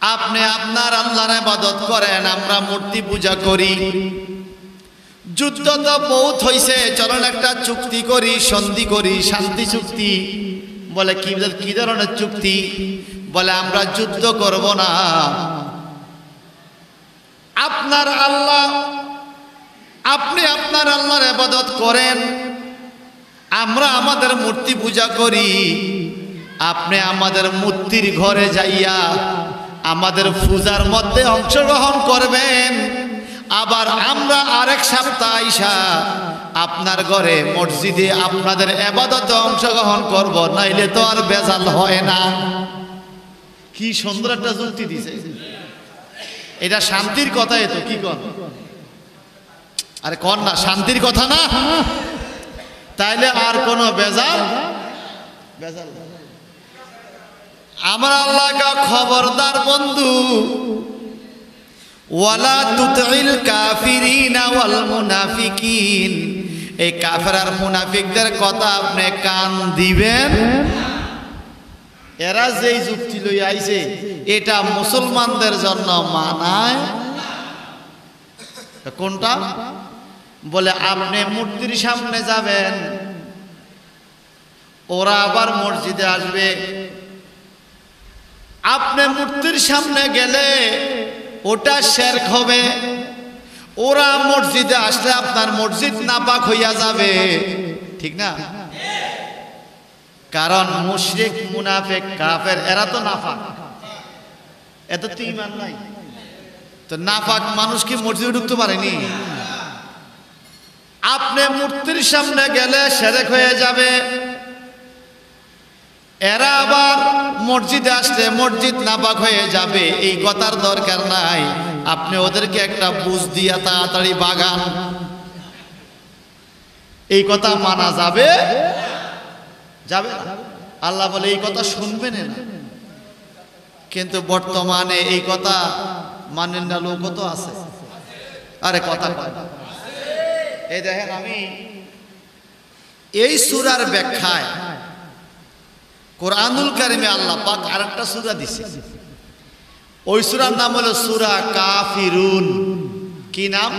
আপনি আপনার আল্লাহর ইবাদত করেন, আমরা মূর্তি পূজা করি। যুদ্ধ তো বহুত হইছে, চলেন একটা চুক্তি করি, সন্ধি করি, শান্তি চুক্তি। বলে কি ধরনের চুক্তি? বলে আমরা যুদ্ধ করব না, আপনার আল্লাহ, আপনি আপনার আল্লাহর ইবাদত করেন, আমরা আমাদের মূর্তি পূজা করি। আপনি আমাদের মূর্তির ঘরে যাইয়া আমাদের পূজার মধ্যে অংশগ্রহণ করবেন, আবার আমরা আরেক সপ্তাহ আইসা আপনার ঘরে মসজিদে আপনাদের ইবাদতে অংশগ্রহণ করব, নাইলে তো আর বেজাল হয় না। কি সুন্দর একটা যুক্তি দিছে। এটা শান্তির কথা। তো কি কর, আরে কর না, শান্তির কথা না। তাইলে আর কোনো বেজাল বেজাল। আমার আল্লাহ কা খবরদার বন্ধু, ওয়ালা তুতিল কাফিরিনা ওয়াল মুনাফিকিন, এই কাফের আর মুনাফিকদের কথা আপনি কান দিবেন। এরা যেই যুক্তি লই আইছে এটা মুসলমানদের জন্য মানায়। কোনটা? বলে আপনি মূর্তির সামনে যাবেন, ওরা আবার মসজিদে আসবে। আপনি মূর্তির সামনে গেলে ওটা শিরক হবে, ওরা মসজিদে আসলে আপনার মসজিদ নাপাক হইয়া যাবে, ঠিক না? কারণ মুশরিক মুনাফিক কাফের এরা তো নাফাক, এত তো ঈমান নাই। তো নাফাক মানুষ কি মসজিদে ঢুকতে পারেনি? আপনি মূর্তির সামনে গেলে শিরক হয়ে যাবে, এরা আবার মসজিদে আসলে মসজিদ নাপাক হয়ে যাবে। এই কথার দরকার নাই, আপনি ওদেরকে একটা বুঝ দিয়া তাড়াতাড়ি বাগান। এই কথা মানা যাবে যাবে না। আল্লাহ বলে এই কথা শুনবেন না, কিন্তু বর্তমানে এই কথা মানেন না লোক তো আছে। আরে কথা কয়, এই দেখেন আমি এই সূরার ব্যাখ্যায় কোরআনুল কারিমে আল্লাহ পাক আরেকটা সূরা দিছে। ওই সূরার নাম হলো সূরা কাফিরুন। কি নাম?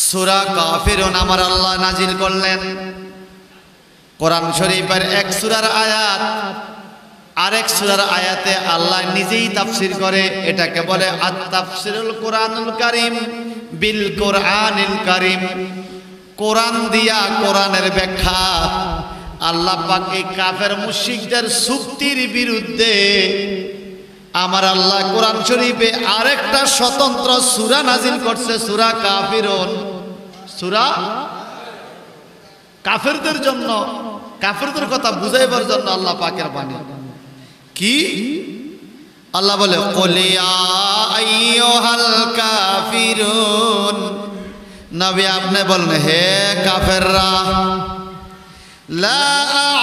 সূরা কাফিরুন আমার আল্লাহ নাজিল করলেন। কোরআন শরীফের এক সূরার আয়াত আরেক সূরার আয়াতে আল্লাহ নিজেই তাফসীর করে। এটাকে বলে আত-তাফসীরুল কোরআনুল কারীম বিল কোরআনিল কারীম। কোরআন দিয়া কোরআনের ব্যাখ্যা। আল্লাহ পাক এই কাফের মুশরিকদের যুক্তির বিরুদ্ধে আমার আল্লাহ কোরআন শরীফে আরেকটা স্বতন্ত্র সূরা নাজিল করছে, সূরা কাফিরুন। সূরা কাফেরদের জন্য, কাফেরদের কথা বুঝাইবার জন্য আল্লাহ পাকের বাণী। কি আল্লাহ বলে, কুল ইয়া আইয়ুহাল কাফিরুন, নবী আপনি বলেন হে কাফেররা, লা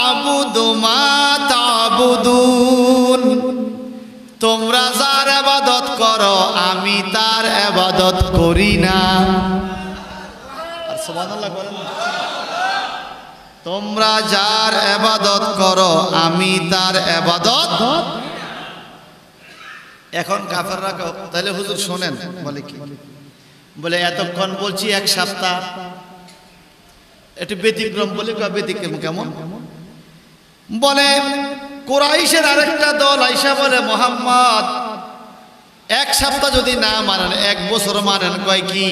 আ'বুদু মা তা'বুদুন, তোমরা যার ইবাদত করো আমি তার ইবাদত করি না। আর সুবহানাল্লাহ বলেন, তোমরা যার ইবাদত করো আমি তার ইবাদত। এখন কাফেররা তাহলে হুজুর শোনেন বলে কি? বলে এতক্ষণ বলছি এক সপ্তাহ, একটু ব্যতিক্রম বলে। ব্যতিক্রম কেমন? বলে কুরাইশের আরেকটা দল আইসা বলে, মুহাম্মদ এক সপ্তাহ যদি না মানেন এক বছর মানেন। কয় কি?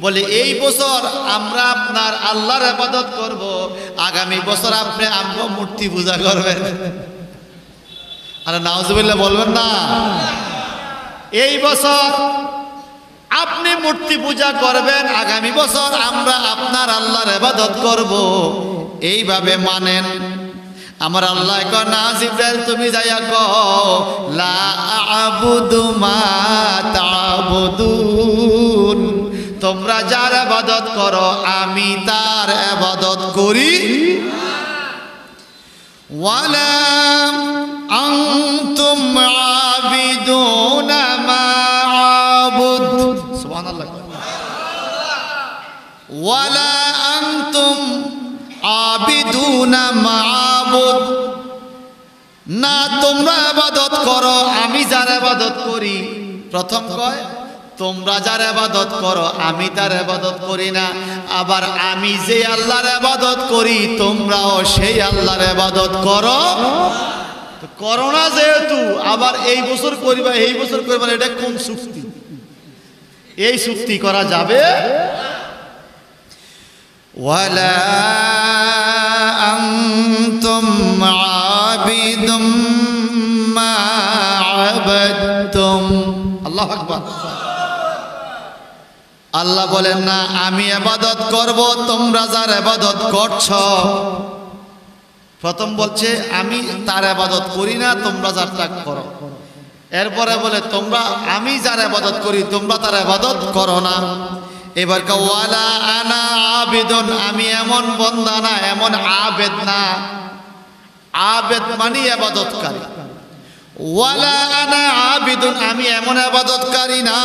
বলে এই বছর আমরা আপনার আল্লাহর ইবাদত করব, আগামী বছর আপনি আমগো মূর্তি পূজা করবেন। আরে নাউজুবিল্লাহ বলবেন না। এই বছর আপনি মূর্তি পূজা করবেন, আগামী বছর আমরা আপনার আল্লাহর ইবাদত করব, এইভাবে মানেন। আমার আল্লাহ কয় না জিবরাইল তুমি যাইয়া কও লা আ'বুদু মা তা'বুদুন, তোমরা যার ইবাদত করো আমি তার ইবাদত করি। ওয়ালা আনতুম আবিদুনা মা আ'বুদ, সুবহানাল্লাহ। ওয়ালা আনতুম আবিদুনা মা'বুদ, না তোমরা ইবাদত করো আমি যার ইবাদত করি। প্রথম কয় তোমরা যার ইবাদত করো আমি তার ইবাদত করি না। আবার আমি যে আল্লাহর ইবাদত করি তোমরাও সেই আল্লাহর ইবাদত করো। তো করো না যেহেতু আবার এই বছর করিবা এই বছর করিবা, এটা কোন চুক্তি? এই চুক্তি করা যাবে? ওয়ালা আনতুম আবিদুম মা আবাদতুম। আল্লাহু আকবার। আল্লাহ বলেন না আমি ইবাদত করব তোমরা যার ইবাদত করছো। প্রথম বলছে আমি তার ইবাদত করি না, তোমরা যারটা করো। এরপরে বলে তোমরা আমি যার ইবাদত করি তোমরা তার ইবাদত করো না। এবার ওয়ালা আনা আবিদুন, আমি এমন বান্দা না, এমন আবেদ না। আবেদ মানে ইবাদতকারী। ওয়ালা আনা আবিদুন, আমি এমন ইবাদতকারী না।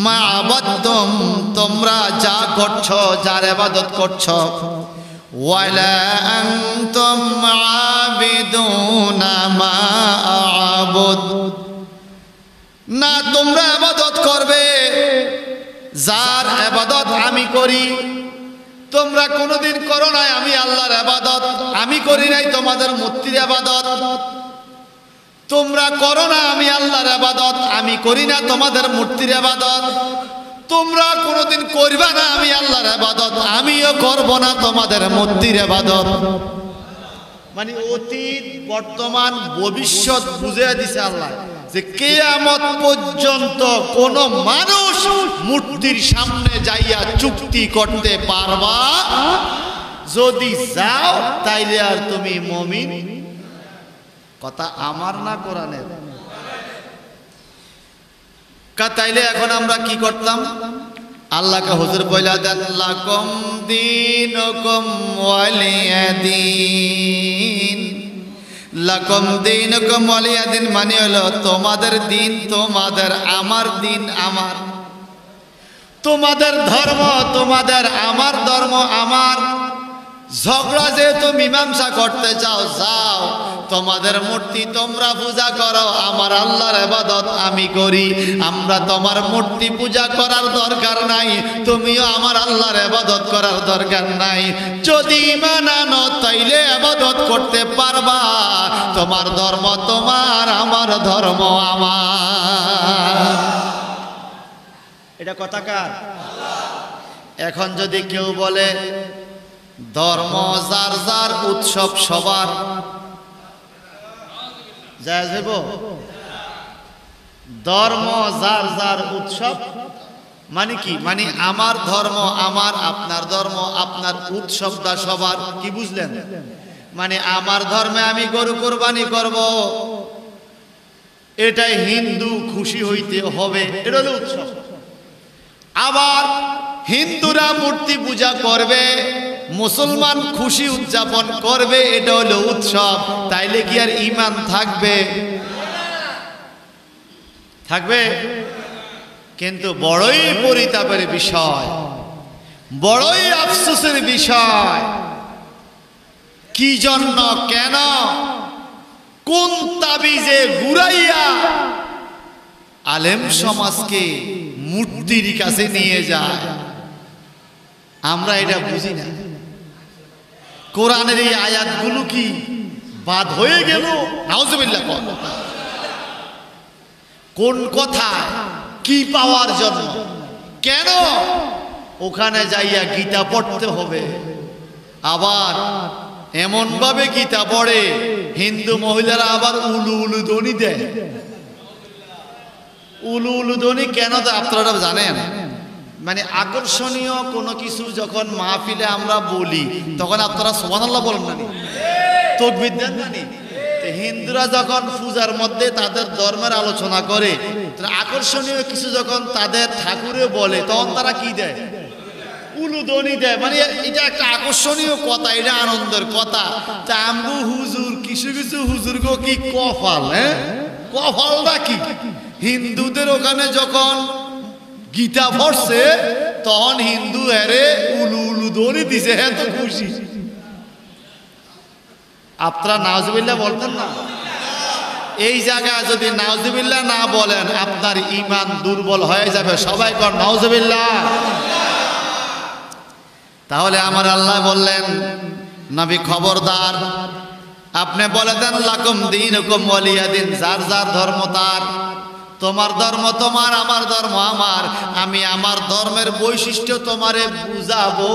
মা আবাদতুম, তোমরা যা করছো, যার ইবাদত করছো। ওয়ালা আনতুম আবিদুনা মা আবুদ, না তোমরা ইবাদত করবে যার ইবাদত আমি করি। তোমরা কোনোদিন করো নাই আমি আল্লাহর ইবাদত, আমি করি নাই তোমাদের মূর্তির ইবাদত। তোমরা করো না আমি আল্লাহর ইবাদত, আমি করি না তোমাদের মূর্তির ইবাদত। তোমরা কোনোদিন করবে না আমি আল্লাহর ইবাদত, আমিও করব না তোমাদের মূর্তির ইবাদত। মানে অতীত, বর্তমান, ভবিষ্যৎ বুঝিয়ে দিছে আল্লাহ যে কিয়ামত পর্যন্ত কোন মানুষ মূর্তির সামনে যাইয়া চুক্তি করতে পারবা, যদি যাও তাইলে আর তুমি মুমিন। কথা আমার না কোরআনের। তাইলে এখন আমরা কি করতাম? আল্লাহকে হুজুর বইলা দেন লাকুম দীনুকুম ওয়ালিয়াদিন। লাকুম দীনুকুম ওয়ালিয়াদিন মানে হলো তোমাদের দিন তোমাদের, আমার দিন আমার। তোমাদের ধর্ম তোমাদের, আমার ধর্ম আমার। ঝগড়া যেহেতু মীমাংসা করতে চাও যাও, তোমাদের মূর্তি তোমরা পূজা করো, আমার আল্লাহর ইবাদত আমি করি। আমরা তোমার মূর্তি পূজা করার দরকার নাই, তুমিও আমার আল্লাহর ইবাদত করার দরকার নাই। যদি ঈমান আনো তাইলে ইবাদত করতে পারবা। তোমার ধর্ম তোমার, আমার ধর্ম আমার। এটা কথা কার? এখন যদি কেউ বলে ধর্ম যার যার, উৎসব সবার, জায়েজ হইব? ধর্ম যার যার, উৎসব মানে কি? মানে আমার ধর্ম আমার, আপনার ধর্ম আপনার, উৎসবটা সবার। কি বুঝলেন? মানে আমার ধর্মে আমি গরু কোরবানি করব, এটাই হিন্দু খুশি হইতে হবে, এটা হলো উৎসব। আবার হিন্দুরা মূর্তি পূজা করবে, মুসলমান খুশি উদযাপন করবে, এটা হলো উৎসব। তাইলে কি আর ঈমান থাকবে? থাকবে? কিন্তু বড়ই পরিতাপের বিষয়, বড়ই আফসোসের বিষয়। কি জন্য, কেন, কোন তাবিজে ঘুরাইয়া আলেম সমাজকে মূর্তির কাছে নিয়ে যায়, আমরা এটা বুঝি না। কোরআনের এই আয়াতগুলো কি বাদ হয়ে গেল? নাউজুবিল্লাহ। কোন কথা কি পাওয়ার জন্য, কেন ওখানে যাইয়া গীতা পড়তে হবে? আবার এমন ভাবে গীতা পড়ে হিন্দু মহিলারা আবার উলু উলু ধ্বনি দেয়। উলু উলু ধ্বনি কেন দেয় আপনারা জানেন? মানে আকর্ষণীয় কোনো কিছু যখন মাহফিলে আমরা বলি তখন আপনারা সুবহানাল্লাহ বলেন না, তাকবীর দেন না। হিন্দুরা যখন পূজার মধ্যে তাদের ধর্মের আলোচনা করে, আকর্ষণীয় কিছু যখন তাদের ঠাকুরে বলে তখন তারা কি দেয়? উলুধ্বনি দেয়। মানে এটা একটা আকর্ষণীয় কথা, এটা আনন্দের কথা। তাম্বু হুজুর, কিছু কিছু হুজুর গো কি কফাল, কফালটা কি? হিন্দুদের ওখানে যখন গীতা পড়ছে তখন হিন্দু হেরে উলু উলু ধ্বনি দিছে, হ্যাঁ তো খুশি। আপনারা নাউজুবিল্লাহ বলতেন না? এই জায়গায় যদি নাউজুবিল্লাহ না বলেন আপনার ঈমান দুর্বল হয়ে যাবে। সবাই কর নাউজুবিল্লাহ। তাহলে আমার আল্লাহ বললেন, নবী খবরদার, আপনি বলে দেন লাকুম দীনুকুম ওয়ালিয়াদিন, যার যার ধর্ম তার। তোমার ধর্ম তোমার, আমার ধর্ম আমার। আমি আমার ধর্মের বৈশিষ্ট্য তোমারে বুঝাবো,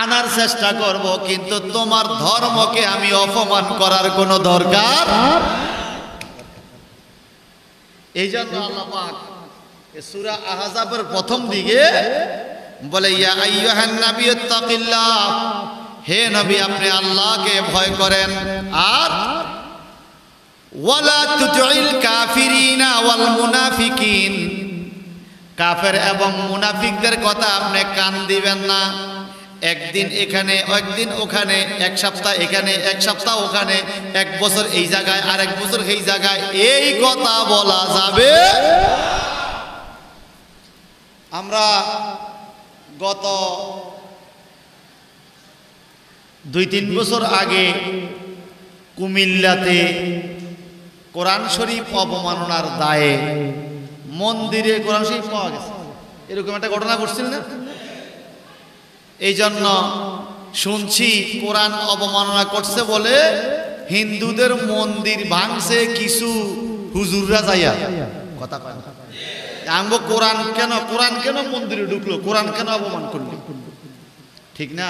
আনার চেষ্টা করব, কিন্তু তোমার ধর্মকে আমি অপমান করার কোনো দরকার। এই জন্য আল্লাহ পাক সূরা আহজাবের প্রথম দিকে বলে, ইয়া আইয়ুহান নাবিয়্যুত্তাকিল্লাহ, হে নবী আপনি আল্লাহকে ভয় করেন, আর ওয়ালা তুতিল কাফিরিনা ওয়াল মুনাফিকিন, কাফের এবং মুনাফিকদের কথা আপনি কান দিবেন না। একদিন এখানে, একদিন ওখানে, এক সপ্তাহ এখানে, এক সপ্তাহ ওখানে, এক বছর এই জায়গায়, আর এক বছর এই জায়গায়, এই কথা বলা যাবে। আমরা গত 2-3 বছর আগে কুমিল্লাতে কোরআন শরীফ অবমাননার দায়ে মন্দিরে কোরআন শরীফ পাওয়া গেছে, এরকম একটা ঘটনা ঘটছিল না? এই জন্য শুনছি কোরআন অবমাননা করছে বলে হিন্দুদের মন্দির ভাঙছে কিছু হুজুররা যাইয়া। কথা কয় না, আমগো কোরআন কেন মন্দিরে ঢুকলো, কোরআন কেন অপমান করলো? ঠিক না?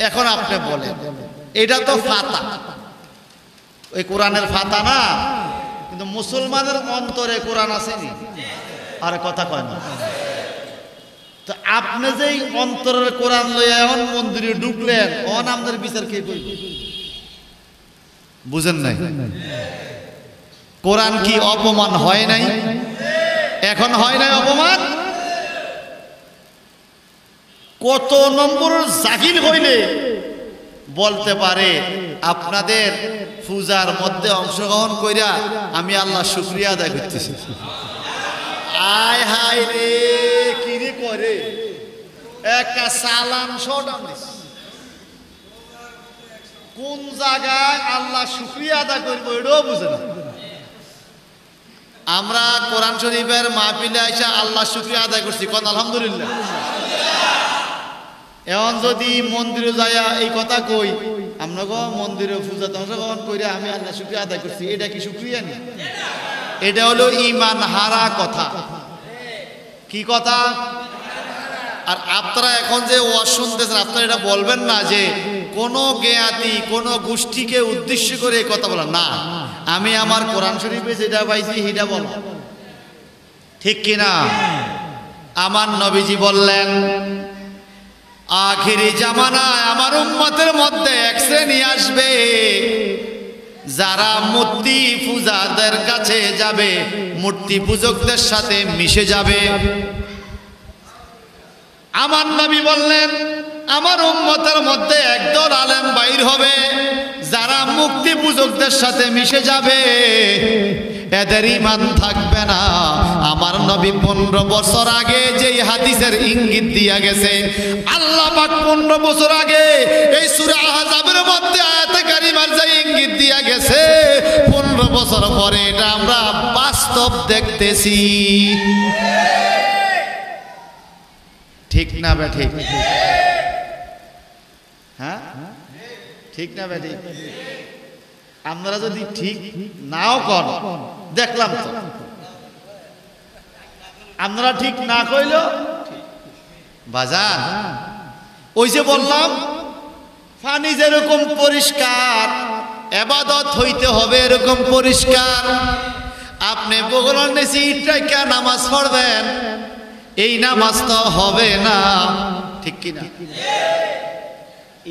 এখন আপনি বলেন, এটা তো ফাতা, ওই কোরআনের ফাতা না, কিন্তু মুসলমানের অন্তরে কোরআন আসেনি। আর কথা কয় না। তো আপনি যে অন্তরের কোরআন লইয়া এখন মন্দিরে ঢুকলেন, অন আমাদের বিচার কে করবে? বুঝেন নাই? কোরআন কি অপমান হয় নাই? এখন হয় নাই অপমান? কত নম্বর জাহিল হইলে বলতে পারে আপনাদের পূজার মধ্যে অংশগ্রহণ কইরা আমি আল্লাহ শুকরিয়া আদায় করতেছি। আয় হায় রে, কি রে করে একটা সালাম শোটাম, কোন জায়গায় আল্লাহ শুকরিয়া আদায় করবো এটাও বুঝে না। আমরা কোরআন শরীফের মাহফিলে আইসা আল্লাহ শুকরিয়া আদায় করছি, কোন আলহামদুলিল্লাহ। এখন যদি মন্দিরে যাইয়া এই কথা কই, আমরা গো মন্দিরে পূজাতে অংশগ্রহণ কইরা আমি আল্লাহ শুকরিয়া আদায় করছি, এটা কি শুকরিয়া না? এটা হলো ঈমান হারা কথা। কি কথা? আর আপনারা এখন যে ওয়াজ শুনতেছেন, আপনারা এটা বলবেন না যে কোনো জ্ঞাতি কোনো গোষ্ঠীকে উদ্দেশ্য করে এই কথা বলা না। আমি আমার কোরআন শরীফে যেটা পাইছি সেটা বল, ঠিক কিনা? আমার নবীজি বললেন, আখিরি জামানায় আমার উম্মতের মধ্যে এক শ্রেণী আসবে যারা মূর্তি পূজাদের কাছে যাবে, মূর্তি পূজকদের সাথে মিশে যাবে। আমার নবী বললেন, আমার উম্মতের মধ্যে একদল আলেম বাইর হবে যারা মূর্তি পূজকদের সাথে মিশে যাবে, এদের ঈমান থাকবে না। আমার নবী 15 বছর আগে যেই হাদিসের ইঙ্গিত দিয়া গেছে, আল্লাহ পাক 15 বছর আগে এই সূরা আহজাবের মধ্যে আয়াতে কারিমার যে ইঙ্গিত দিয়া গেছে, 15 বছর পরে এটা আমরা বাস্তব দেখতেছি। ঠিক না বে ঠিক? হ্যাঁ, ঠিক না বে ঠিক? আমরা যদি ঠিক নাও কর, দেখলাম তো আমরা ঠিক না কইল বাজার, ওই যে বললাম পানি যেরকম পরিষ্কার, ইবাদত হইতে হবে এরকম পরিষ্কার। আপনি বগলের নিচে ইটটাকে নামাজ পড়বেন, এই নামাজ তো হবে না, ঠিক কিনা?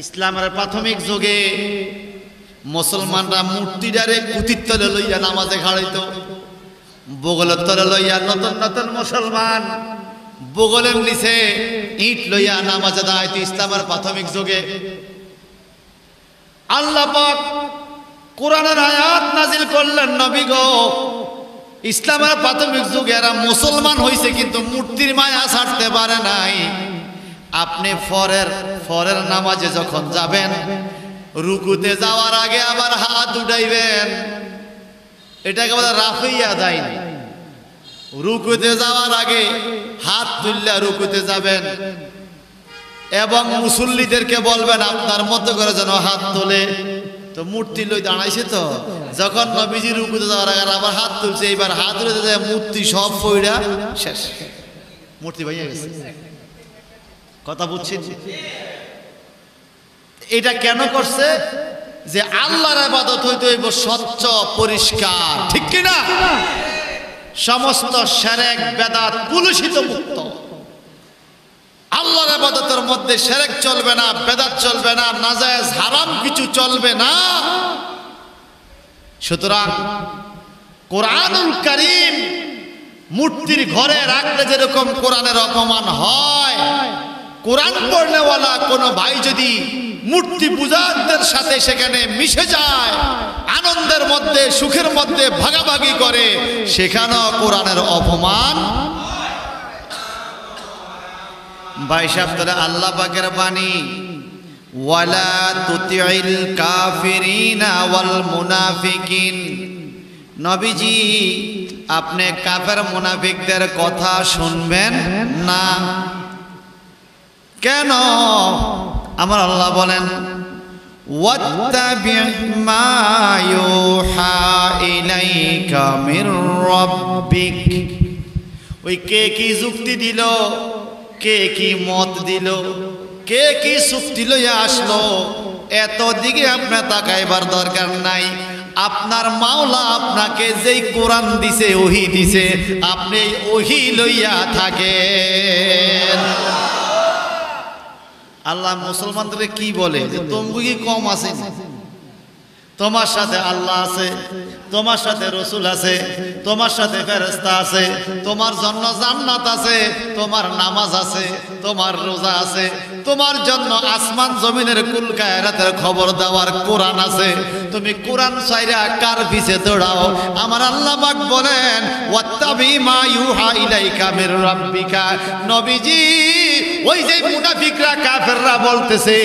ইসলামের প্রাথমিক যুগে মুসলমানরা মূর্তিটারে কুতির তলে লইয়া নামাজে খাড়াইতো, বগলের তলে লইয়া নতুন নতুন মুসলমান বগলের নিচে ইট লইয়া নামাজে দাঁড়াইতো। ইসলামের প্রাথমিক যুগে আল্লাহ পাক কোরআনের আয়াত নাজিল করলেন, নবী গো, ইসলামের প্রাথমিক যুগে এরা মুসলমান হইছে কিন্তু মূর্তির মায়া ছাড়তে পারে নাই। আপনি ফরের নামাজে যখন যাবেন, রুকুতে যাওয়ার আগে আবার হাত উঠাইবেন, এটাকে বলে রাফিয়া দাইন। রুকুতে যাওয়ার আগে হাত তুললে রুকুতে যাবেন, এবং মুসল্লিদেরকে বলবেন আপনার মতো করে যেন হাত তোলে। তো মূর্তি লই দাঁড়াইছে, তো যখন নবীজি রুকুতে যাওয়ার আগে আবার হাত তুলছে, এইবার হাত তুলে যায় মূর্তি সব পইড়া শেষ, মূর্তি ভাইয়া গেছে। কথা বুঝছেন? এটা কেন করছে? যে আল্লাহর ইবাদত হইতে হইব স্বচ্ছ পরিষ্কার, ঠিক কিনা? সমস্ত শিরক বেদাত কুলুষিত মুক্ত। আল্লাহর ইবাদতের মধ্যে শিরক চলবে না, বেদাত চলবে না, নাজায়েজ হারাম কিছু চলবে না। সুতরাং কোরআনুল কারীম মূর্তির ঘরে রাখলে যেরকম কোরআনের অপমান হয়, কোরআন পড়নেওয়ালা কোনো ভাই যদি মূর্তি পূজারদের সাথে সেখানে মিশে যায়, আনন্দের মধ্যে সুখের মধ্যে ভাগাভাগি করে, সেখানেও কোরআনের অপমান। ভাই সাহেব, তারা আল্লাহ পাকের বাণী, ওয়ালা তুতিইল কাফিরিনা ওয়াল মুনাফিকিন। নবীজি, আপনি কাফের মুনাফিকদের কথা শুনবেন না। কেন? আমার আল্লাহ বলেন, ওয়াত্তাবি' মা ইউহা ইলাইকা মির রাব্বিক। ওই কে কি যুক্তি দিল, কে কি মত দিল, কে কি চুক্তি লইয়া আসলো, এত দিকে আপনার তাকাইবার দরকার নাই। আপনার মাওলা আপনাকে যেই কোরআন দিছে, ওহী দিছে, আপনি ওহী লইয়া থাকেন। আল্লাহ মুসলমানদের কি বলে যে তোমরা কি কম আছে? তোমার সাথে আল্লাহ আছে, তোমার সাথে রসুল আছে, তোমার সাথে ফেরেশতা আছে, তোমার জন্য জান্নাত আছে, তোমার নামাজ আছে, তোমার রোজা আছে, তোমার জন্য আসমান জমিনের কুল কায়নাতের খবর দেওয়ার কোরআন আছে। তুমি কোরআন ছাইরা কার পিছে দৌড়াও? আমার আল্লাহ পাক বলেন, ওয়াত্তাবি মা ইউহা ইলাইকা মির রাব্বিকা। নবীজি, ওই যে মুনাফিকরা কাফেররা বলতেছে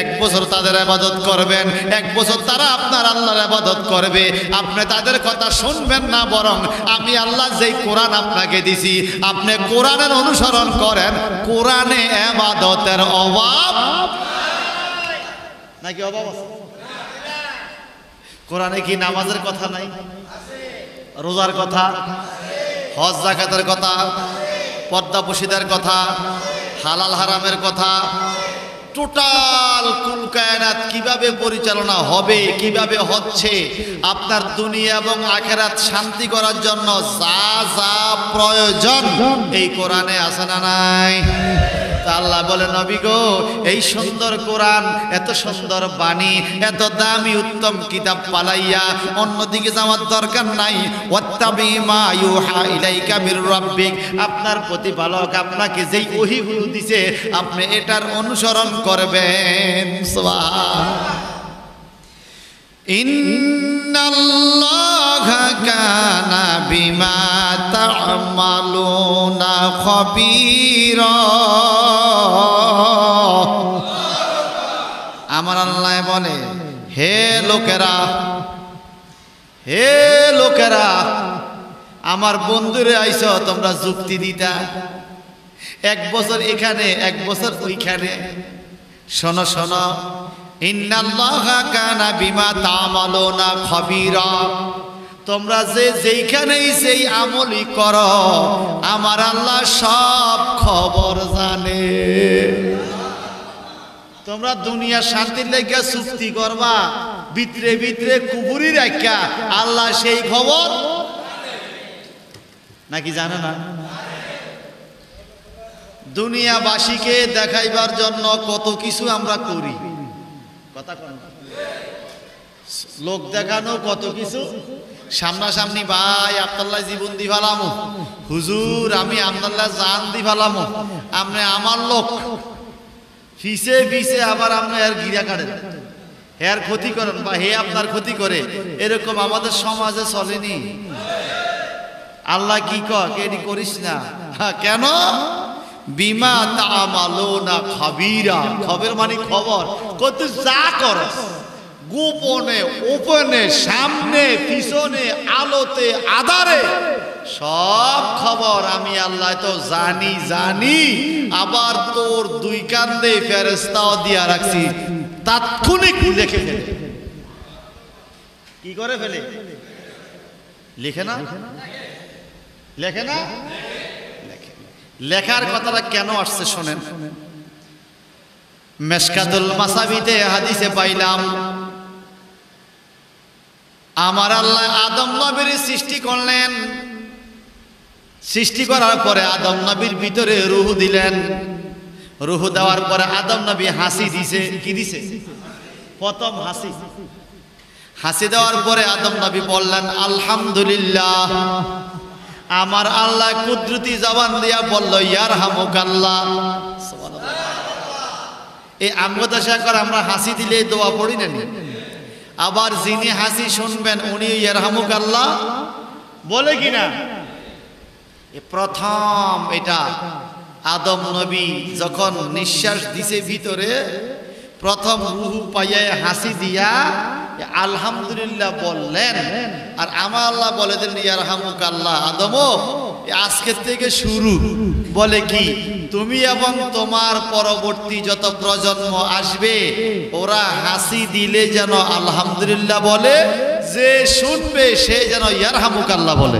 1 বছর তাদের ইবাদত করবেন, 1 বছর তারা আপনার আল্লাহর ইবাদত করবে, আপনি তাদের কথা শুনবেন না, বরং আমি আল্লাহ যেই কোরআন আপনাকে দিছি, আপনি কোরআনের অনুসরণ করেন। কোরআনে ইবাদতের অভাব নাকি অভাব আছে? কোরআনে কি নামাজের কথা নাই? রোজার কথা, হজ যাকাতের কথা, পর্দা পশিদার কথা, হালাল হারামের কথা, টোটাল কুল কায়নাত কিভাবে পরিচালনা হবে, কিভাবে হচ্ছে, আপনার দুনিয়া এবং আখিরাত শান্তি করার জন্য যা যা প্রয়োজন এই কোরআনে আছে না নাই? আল্লাহ বলে, নবী গো, এই সুন্দর কোরআন, এত সুন্দর বাণী, এত দামি উত্তম কিতাব পালাইয়া অন্যদিকে যাওয়ার দরকার নাই। ওয়াত্তাবি মা ইউহা ইলাইকা মির রাব্বিক। আপনার প্রতিপালক আপনাকে যেই ওহীগুলো দিছে, আপনি এটার অনুসরণ করবেন। সুবহানাল্লাহ। ইন্নাল্লাহা কানা বিমা তা'মালুনা খাবীরা। আমার আল্লাহ বলে, হে লোকেরা, হে লোকেরা, আমার বন্ধুরে আইছো তোমরা যুক্তি দিতা, 1 বছর এখানে 1 বছর ওইখানে। শোনো শোনো, ইন্নাল্লাহা কানা বিমা তা'মালুনা খাবীরা। তোমরা যে যেইখানেই সেই আমলই করো, আমার আল্লাহ সব খবর জানে। তোমরা দুনিয়া শান্তির লেগে চুক্তি করবা, ভিতরে ভিতরে কুবুরি রাখা, আল্লাহ সেই খবর নাকি জানে না? দুনিয়াবাসীকে দেখাইবার জন্য কত কিছু আমরা করি, কথা কন, লোক দেখানো কত কিছু। সামনাসামনি, ভাই আব্দুল্লাহ জীবন দি ফেলামো, হুজুর আমি আব্দুল্লাহ জান দি ফেলামো, আপনি আমার লোক। ফিসে ফিসে আবার আপনি এর গিরা কাটেন, এর ক্ষতি করেন বা হে আপনার ক্ষতি করে। এরকম আমাদের সমাজে চলেনি। আল্লাহ কি করি করিস না। কেন? বিমা তা'মালুনা খাবীরা। খবর মানে খবর, কত যা করস, গোপনে ওপেনে, সামনে পিছনে, আলোতে আধারে, সব খবর আমি আল্লাহ তো জানি জানি। আবার তোর 2 কান্দে ফেরেশতাও দিয়া রাখছি, তাৎক্ষণিক লিখে ফেলে। কি করে ফেলে? লিখে না? লেখে না? লেখার কথাটা কেন আসছে শোনেন। মেশকাতুল মাসাবিতে হাদিসে পাইলাম, আমার আল্লাহ আদম নবীর সৃষ্টি করলেন। সৃষ্টি করার পরে আদম নবীর ভিতরে রূহ দিলেন। রূহ দেওয়ার পরে আদম নবী হাসি দিছে। কি দিছে? প্রথম হাসি। হাসি দেওয়ার পরে আদম নবী বললেন আলহামদুলিল্লাহ, আমার আল্লাহ কুদরতি জবান দিয়া বলল ইয়ারহামুকাল্লাহ। এই আমগোদাশা করে আমরা হাসি দিলে দোয়া পড়ি না, আবার যিনি হাসি শুনবেন উনি ইয়ারহামুকাল্লাহ বলে কিনা। প্রথম এটা আদম নবী যখন নিঃশ্বাস দিছে ভিতরে, প্রথম রুহু পাইয়া হাসি দিয়া আলহামদুলিল্লাহ বললেন। আর আমার আল্লাহ বলে দিলেন ইয়ারহামুকাল্লাহ, আদম আজকের থেকে শুরু। বলে কি, তুমি এবং তোমার পরবর্তী যত প্রজন্ম আসবে ওরা হাসি দিলে যেন আলহামদুলিল্লাহ বলে, যে শুনবে সে যেন ইয়ারহামুকাল্লাহ বলে।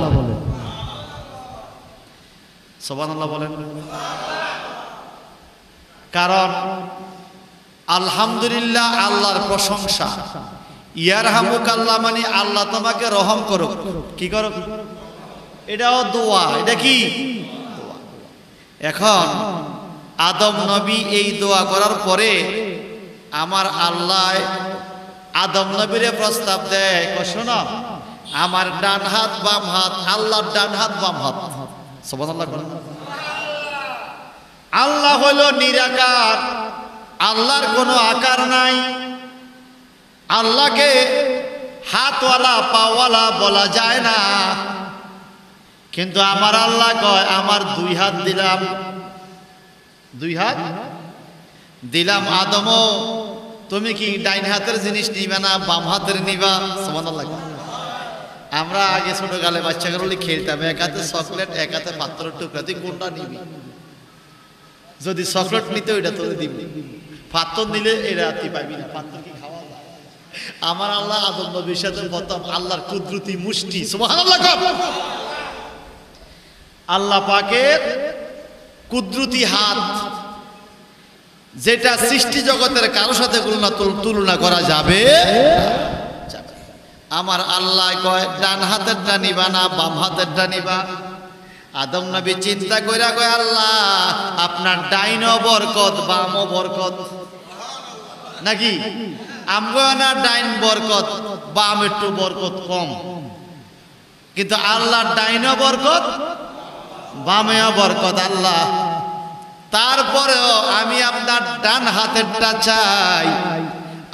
সুবহানাল্লাহ বলেন। কারণ আলহামদুলিল্লাহ আল্লাহর প্রশংসা, ইয়ারহামুকাল্লাহ মানে আল্লাহ তোমাকে রহম করুক। কি করুক? এটাও দোয়া। এটা কি? এখন আদম নবী এই দোয়া করার পরে আমার আল্লাহ আদম নবীরে প্রস্তাব দেয়, শোনো আমার ডান হাত বাম হাত, আল্লাহর ডান হাত বাম হাত। সুবহানাল্লাহ। আল্লাহ হলো নিরাকার, আল্লাহর কোনো আকার নাই। আল্লাহকে হাতওয়ালা পাওয়ালা বলা যায় না। কিন্তু আমার আল্লাহ কয় আমার দুই হাত দিলাম, দুই হাত দিলাম। আদমও তুমি কি ডাইন হাতের জিনিস নিবে না বাম হাতের নিবা? সুবহানাল্লাহ। আমরা আগে ছোটকালে বাচ্চাগুলো খেলতাম, এক হাতে চকলেট এক হাতে পাথরের টুকরা, তুই কোনটা নিবি? যদি চকলেট নিতে ওইটা তোরে দিবি, পাথর নিলে এটা তুই পাবি না। পাথর কি খাওয়া যায়? আমার আল্লাহ আদম নবীর সাথে প্রথম আল্লাহর কুদরতি মুষ্টি। সুবহানাল্লাহ। আল্লাহ পাকের কুদরতি হাত, যেটা সৃষ্টি জগতের কারোর সাথে তুলনা করা যাবে। আমার আল্লাহ কয় ডান হাতেরটা নিবা না বাম হাতেরটা নিবা? আদম নবী চিন্তা কইরা কয় আল্লাহ আপনার ডাইনও বরকত বামও বরকত নাকি? আমগো না ডাইন বরকত বাম একটু বরকত কম, কিন্তু আল্লাহ ডাইনও বরকত বামেও বরকত। আল্লাহ তারপরেও আমি আপনার ডান হাতেরটা চাই।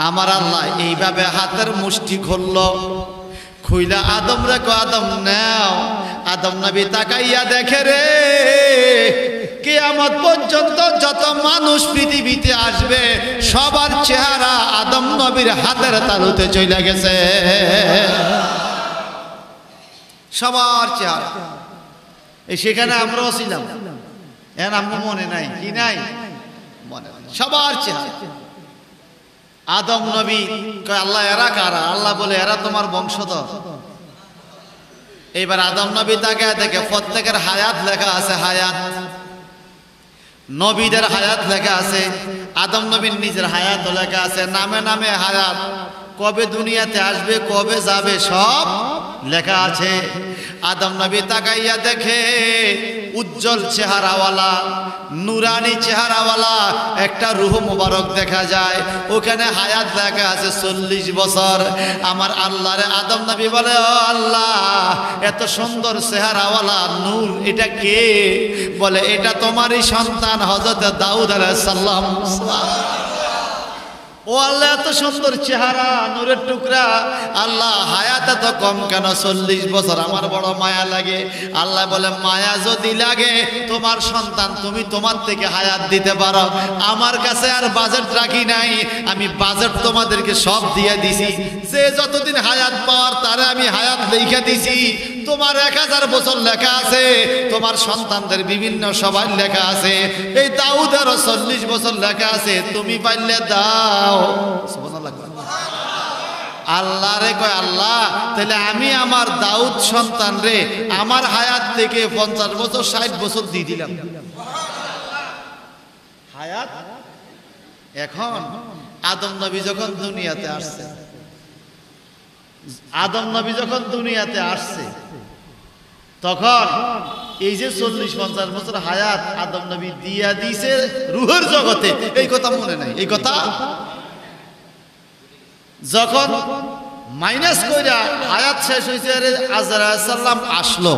আমার আল্লাহ এইভাবে হাতের মুষ্টি খুলল, খুইলা আদম রে কো আদম নাও। আদম নবী তাকাইয়া দেখে রে কিয়ামত পর্যন্ত যত মানুষ পৃথিবীতে আসবে সবার চেহারা আদম নবীর হাতের তালুতে চলে গেছে। সবার চেহারা। এই সেখানে আমরাও ছিলাম, এখন আমার মনে নাই কি নাই, মনে সবার চেহারা। আদম নবী কয় আল্লাহ এরা কারা? আল্লাহ বলে এরা তোমার বংশধর। এইবার আদম নবী তাকে দেখে প্রত্যেকের হায়াত লেখা আছে, হায়াত নবীদের হায়াত লেখা আছে, আদম নবীর নিজের হায়াত লেখা আছে, নামে নামে হায়াত, কবে দুনিয়াতে আসবে কবে যাবে সব লেখা আছে। আদম নবী তাকাইয়া দেখে উজ্জ্বল চেহারাওয়ালা নুরানি চেহারাওয়ালা একটা রূহ মুবারক দেখা যায়, ওখানে হায়াত লেখা আছে 40 বছর। আমার আল্লাহরে আদম নবী বলে ও আল্লাহ এত সুন্দর চেহারাওয়ালা নূর এটা কে? বলে এটা তোমারই সন্তান হযরত দাউদ আলাইহিস সালাম। ও আল্লাহ এত সুন্দর চেহারা নূরের টুকরা, আল্লাহ হায়াত এত কম কেন 40 বছর? আমার বড় মায়া লাগে। আল্লাহ বলে মায়া যদি লাগে তোমার সন্তান তুমি তোমার থেকে হায়াত দিতে পারো, আমার কাছে আর বাজেট রাখি নাই, আমি বাজেট তোমাদেরকে সব দিয়ে দিছি। যে যতদিন হায়াত পাওয়ার তারে আমি হায়াত লেখা দিছি। তোমার 1000 বছর লেখা আছে, তোমার সন্তানদের বিভিন্ন সবার লেখা আছে, এই দাউদেরও 40 বছর লেখা আছে, তুমি পাইলে দাও। আল্লাহ রে কয় আল্লাহ তাহলে আমি আমার দাউদ সন্তান রে আমার হায়াত থেকে 50 বছর 60 বছর দিয়ে দিলাম হায়াত। এখন আদম নবী যখন দুনিয়াতে আসছে, আদম নবী যখন দুনিয়াতে আসছে তখন এই যে 40-50 বছর হায়াত আদম নবী দিয়া দিছে রূহের জগতে, এই কথা মনে নাই। এই কথা যখন মাইনাস কইরা হায়াত শেষ হয়েছে, আজরাইল সাল্লাম আসলো,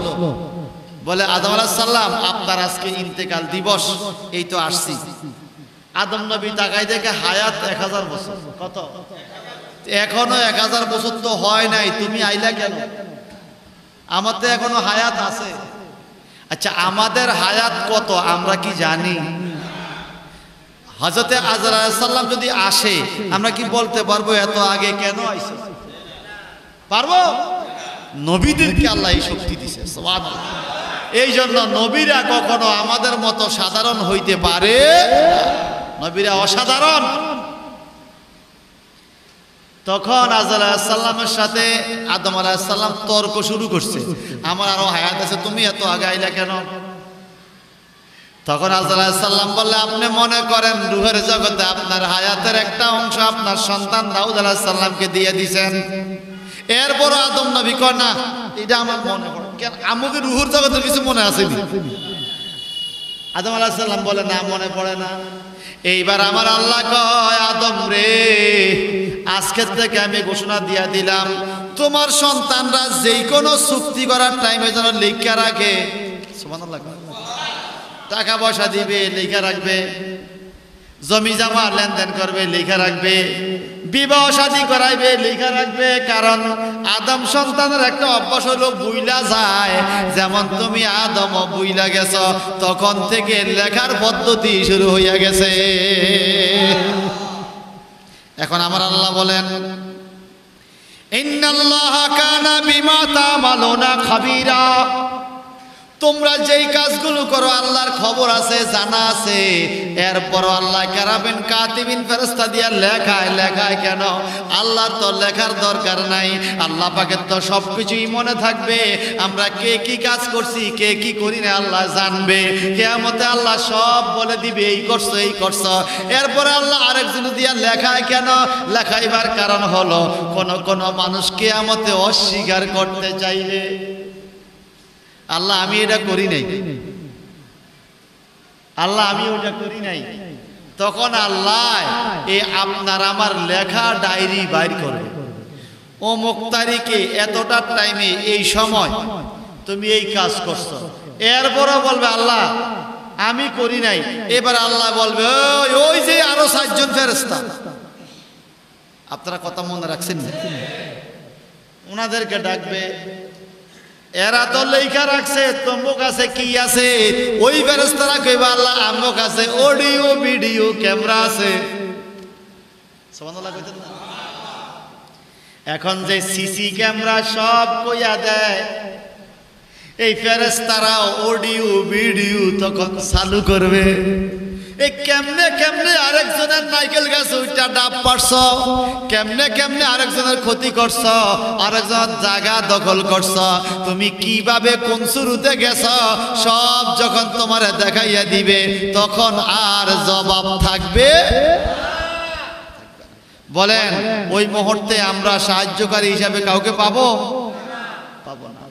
বলে আদম আলাইহিস সালাম আপনার আজকে ইন্তেকাল দিবস, এই তো আসছি। আদম নবী তাকাই দেখে হায়াত 1000 বছর। কত? এখনো 1000 বছর তো হয় নাই, তুমি আইলা কেন? আমার তো এখনো হায়াত আছে। আচ্ছা আমাদের হায়াত কত আমরা কি জানি? হযরতে আজর আলাইহিস সালাম যদি আসে আমরা কি বলতে পারবো এত আগে কেন আইছে? পারবো? নবীদেরকে আল্লাহ এই শক্তি দিয়েছে, সুবহানাল্লাহ। এই জন্য নবীরা কখনো আমাদের মতো সাধারণ হইতে পারে, নবীরা অসাধারণ। তখন আজর আলাইহিস সালামের সাথে আদম আলাইহিস সালাম তর্ক শুরু করছে, আমার আরো হায়াত আছে, তুমি এত আগে আইলা কেন? তখন আজর আলাইহিস সালাম বললে আপনি মনে করেন রূহের জগতে আপনার হায়াতের একটা অংশ আপনার সন্তান দাউদ আলাইহিস সালামকে দিয়ে দিয়েছেন। এরপর আদম নবী কয় না এটা আমার মনে পড়ে, কেন আমাকে রূহের জগতের কিছু মনে আসেনি? আদম আলাইহিস সালাম বলে না মনে পড়ে না। এইবার আমার আল্লাহ কয় আদম রে, আজকের থেকে আমি ঘোষণা দিয়া দিলাম তোমার সন্তানরা যেই কোনো চুক্তি করার টাইমে যেন লিখে রাখে, সুবহানাল্লাহ, টাকা পয়সা দিবে লিখে রাখবে, জমি জমা লেনদেন করবে লিখে রাখবে, বিবাহ শাদী করাইবে লিখে রাখবে। কারণ আদম সন্তানের একটা অভ্যাস হলো বুইলা যায়, যেমন তুমি আদম বুইলা গেছ, তখন থেকে লেখার পদ্ধতি শুরু হইয়া গেছে। এখন আমার আল্লাহ বলেন ইন্নাল্লাহা কানা বিমা তা'মালুনা খাবীরা, তোমরা যেই কাজগুলো করো আল্লাহর খবর আছে, জানা আছে। এরপর আল্লাহ কারাবিন কাতিবিন ফেরেশতা দিয়া লেখায় কেন? আল্লাহর তো লেখার দরকার নাই, আল্লাহ পাকের তো সবকিছুই মনে থাকবে। আমরা কে কি কাজ করছি কে কি করি না আল্লাহ জানবে। কিয়ামতে আল্লাহ সব বলে দিবে এই করছো এই করছো। এরপরে আল্লাহ আরেকজন দিয়া লেখায় কেন? লেখাইবার কারণ হলো কোন মানুষ কিয়ামতে অস্বীকার করতে চাইলে আল্লাহ আমি এটা করি নাই, আল্লাহ আমি ওটা করি নাই, তখন আল্লাহ এই আপনার আমার লেখা ডায়েরি বাইর করবে। অমুক তারিখে এতটা টাইমে এই সময় তুমি এই কাজ করছো। এরপরও বলবে আল্লাহ আমি করি নাই। এবার আল্লাহ বলবে ওই যে আরো 7 জন ফেরেশতা, আপনারা কথা মনে রাখছেন না? ওনাদেরকে ডাকবে, এরা তো লেখা রাখছে তোমার কাছে কি আছে? ওই ফেরেশতারা কইবা আল্লাহ আমার কাছে অডিও ভিডিও ক্যামেরা আছে। সুবহানাল্লাহ কইতেন না? এখন যে সিসি ক্যামেরা সব কইয়া দেয়, এই ফেরেশতারা অডিও ভিডিও তখন চালু করবে। এই কেমনে আরেকজনের নাইকেল গাছ ওইটা ডাব পারছ, কেমনে আরেকজনের ক্ষতি করছ, আরেকজনের জায়গা দখল করছ, তুমি কিভাবে কোন শুরুতে গেছ, সব যখন তোমারে দেখাইয়া দিবে তখন আর জবাব থাকবে। বলেন ওই মুহূর্তে আমরা সাহায্যকারী হিসাবে কাউকে পাবো? পাবো না।